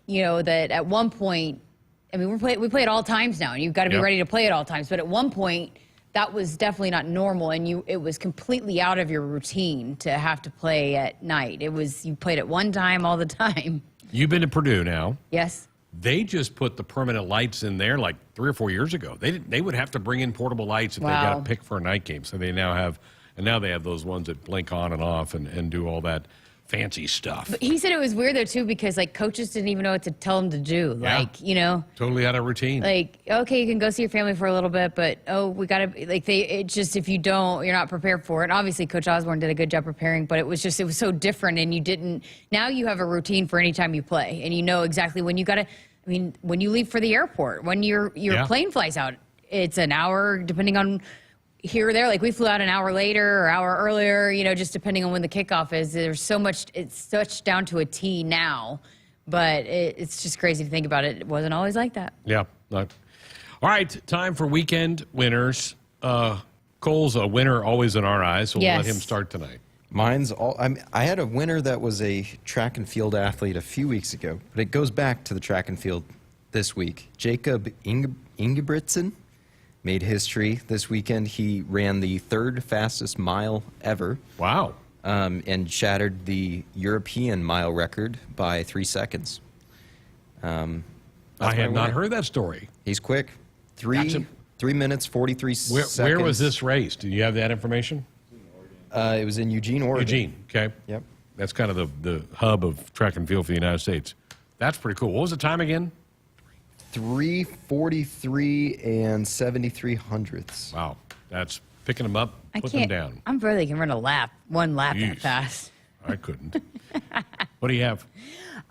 that at one point, I mean, we play at all times now, and you've got to be ready to play at all times. But at one point, that was definitely not normal, and it was completely out of your routine to have to play at night. You played at one time all the time. You've been to Purdue now. Yes. They just put the permanent lights in there like 3 or 4 years ago. They would have to bring in portable lights if they got to pick for a night game. So they now have those ones that blink on and off and do all that fancy stuff. But he said it was weird though too because like coaches didn't even know what to tell him to do. Yeah. Like, you know, Totally out of routine. like, okay, you can go see your family for a little bit, but we gotta like it just if you don't, you're not prepared for it. Obviously, Coach Osborne did a good job preparing, but it was so different, and you didn't. Now you have a routine for any time you play, and you know exactly when you gotta. I mean, when you leave for the airport, when your plane flies out, it's an hour depending on here or there. Like we flew out an hour later or hour earlier, you know, just depending on when the kickoff is. There's so much. It's such down to a T now. But it's just crazy to think about it. It wasn't always like that. Yeah. All right, time for weekend winners. Cole's a winner always in our eyes, so we'll let him start tonight. Mine's all. I had a winner that was a track and field athlete a few weeks ago, but it goes back to the track and field this week. Jacob Ingebrigtsen made history this weekend. He ran the 3rd fastest mile ever. Wow. And shattered the European mile record by 3 seconds. I have not heard that story. He's quick. 3 minutes, 43 seconds. Where was this race? Do you have that information? It was in Eugene, Oregon. Eugene, okay. Yep. That's kind of the hub of track and field for the United States. That's pretty cool. What was the time again? 3:43 and 73 hundredths. Wow. That's picking them up, putting them down. I'm barely can run one lap that fast. I couldn't. What do you have?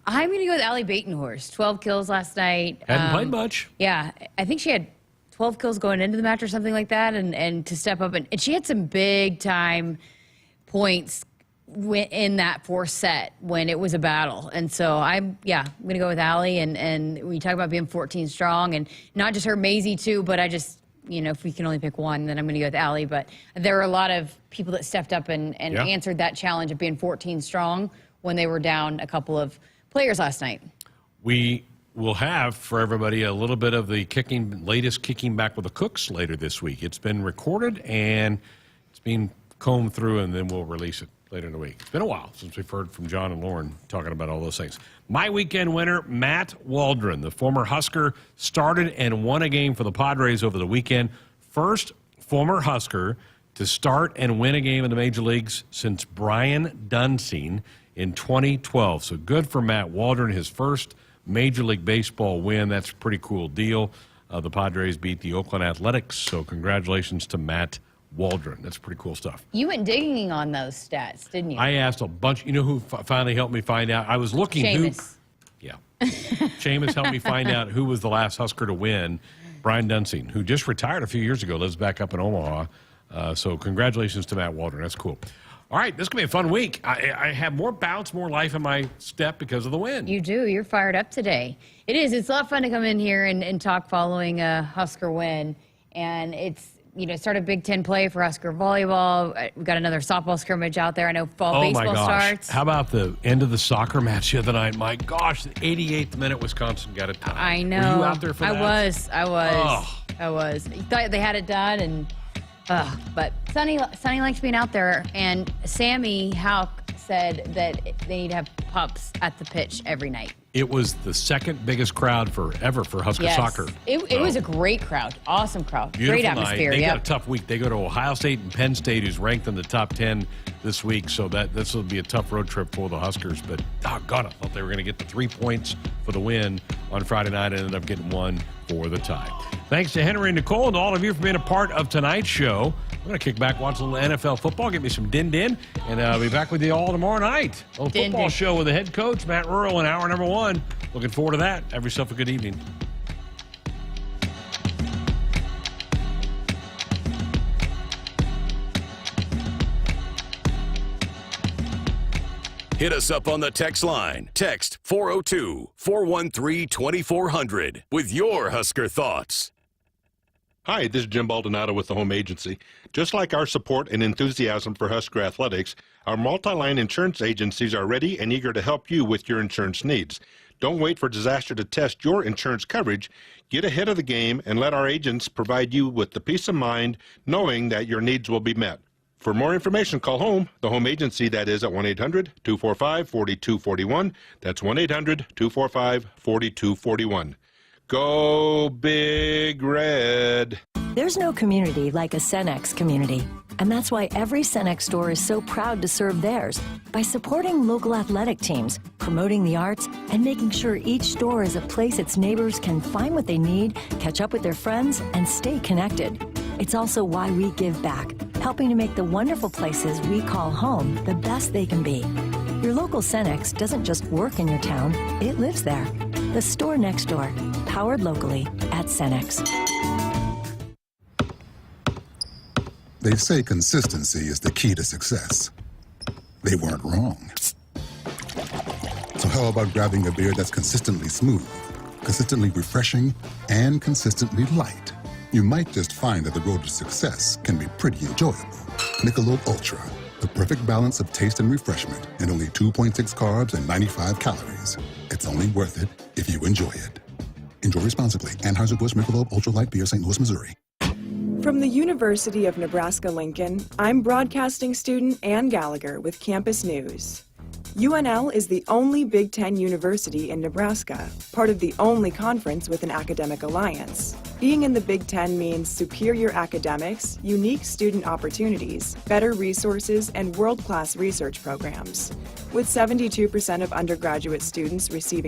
I'm going to go with Allie Batenhorst. 12 kills last night. Hadn't played much. Yeah. I think she had 12 kills going into the match or something like that. And to step up. And she had some big time points in that 4th set when it was a battle. And so I'm going to go with Allie. And we talk about being 14 strong. And not just her, Maisie too, but I just... You know, if we can only pick one, then I'm going to go with Allie. But there were a lot of people that stepped up and answered that challenge of being 14 strong when they were down a couple of players last night. We will have for everybody a little bit of the latest kicking back with the Cooks later this week. It's been recorded and it's being combed through, and then we'll release it later in the week. It's been a while since we've heard from John and Lauren talking about all those things. My weekend winner, Matt Waldron, the former Husker, started and won a game for the Padres over the weekend. First former Husker to start and win a game in the major leagues since Brian Dunsing in 2012. So good for Matt Waldron, his first Major League Baseball win. That's a pretty cool deal. The Padres beat the Oakland Athletics, so congratulations to Matt Waldron. That's pretty cool stuff. You went digging on those stats, didn't you? I asked a bunch. You know who finally helped me find out? I was looking. Seamus. Seamus helped me find out who was the last Husker to win. Brian Dunsing, who just retired a few years ago, lives back up in Omaha. So congratulations to Matt Waldron. That's cool. All right, this is going to be a fun week. I have more bounce, more life in my step because of the win. You do. You're fired up today. It is. It's a lot of fun to come in here and talk following a Husker win. And it's, start a Big Ten play for Husker volleyball. We've got another softball scrimmage out there. I know fall baseball starts. How about the end of the soccer match the other night? My gosh, the 88th minute, Wisconsin got it done. I know. Were you out there for that? I was. You thought they had it done, and but Sonny likes being out there. And Sammy Houck said that they need to have pups at the pitch every night. It was the second biggest crowd ever for Husker soccer. It was a great crowd. Awesome crowd. Great atmosphere. They got a tough week. They go to Ohio State and Penn State, who's ranked in the top 10 this week. So this will be a tough road trip for the Huskers. But doggone, I thought they were going to get the 3 points for the win on Friday night and ended up getting one for the tie. Thanks to Henry and Nicole and all of you for being a part of tonight's show. I'm going to kick back, watch a little NFL football, get me some din-din, and I'll be back with you all tomorrow night. A little football show with the head coach, Matt Rhule, in hour number 1. Looking forward to that. Have yourself a good evening. Hit us up on the text line. Text 402-413-2400 with your Husker thoughts. Hi, this is Jim Baldonado with the Home Agency. Just like our support and enthusiasm for Husker athletics, our multi-line insurance agencies are ready and eager to help you with your insurance needs. Don't wait for disaster to test your insurance coverage. Get ahead of the game and let our agents provide you with the peace of mind knowing that your needs will be met. For more information, call home, the Home Agency, that is at 1-800-245-4241. That's 1-800-245-4241. Go Big Red. There's no community like a Cenex community. And that's why every Cenex store is so proud to serve theirs by supporting local athletic teams, promoting the arts, and making sure each store is a place its neighbors can find what they need, catch up with their friends, and stay connected. It's also why we give back, helping to make the wonderful places we call home the best they can be. Your local Cenex doesn't just work in your town, it lives there. The store next door, powered locally at Cenex. They say consistency is the key to success. They weren't wrong. So how about grabbing a beer that's consistently smooth, consistently refreshing, and consistently light? You might just find that the road to success can be pretty enjoyable. Michelob Ultra, the perfect balance of taste and refreshment, and only 2.6 carbs and 95 calories. It's only worth it if you enjoy it. Enjoy responsibly. Anheuser-Busch Michelob Ultra Light Beer, St. Louis, Missouri. From the University of Nebraska-Lincoln, I'm broadcasting student Ann Gallagher with Campus News. UNL is the only Big Ten university in Nebraska, part of the only conference with an academic alliance. Being in the Big Ten means superior academics, unique student opportunities, better resources, and world-class research programs. With 72% of undergraduate students receiving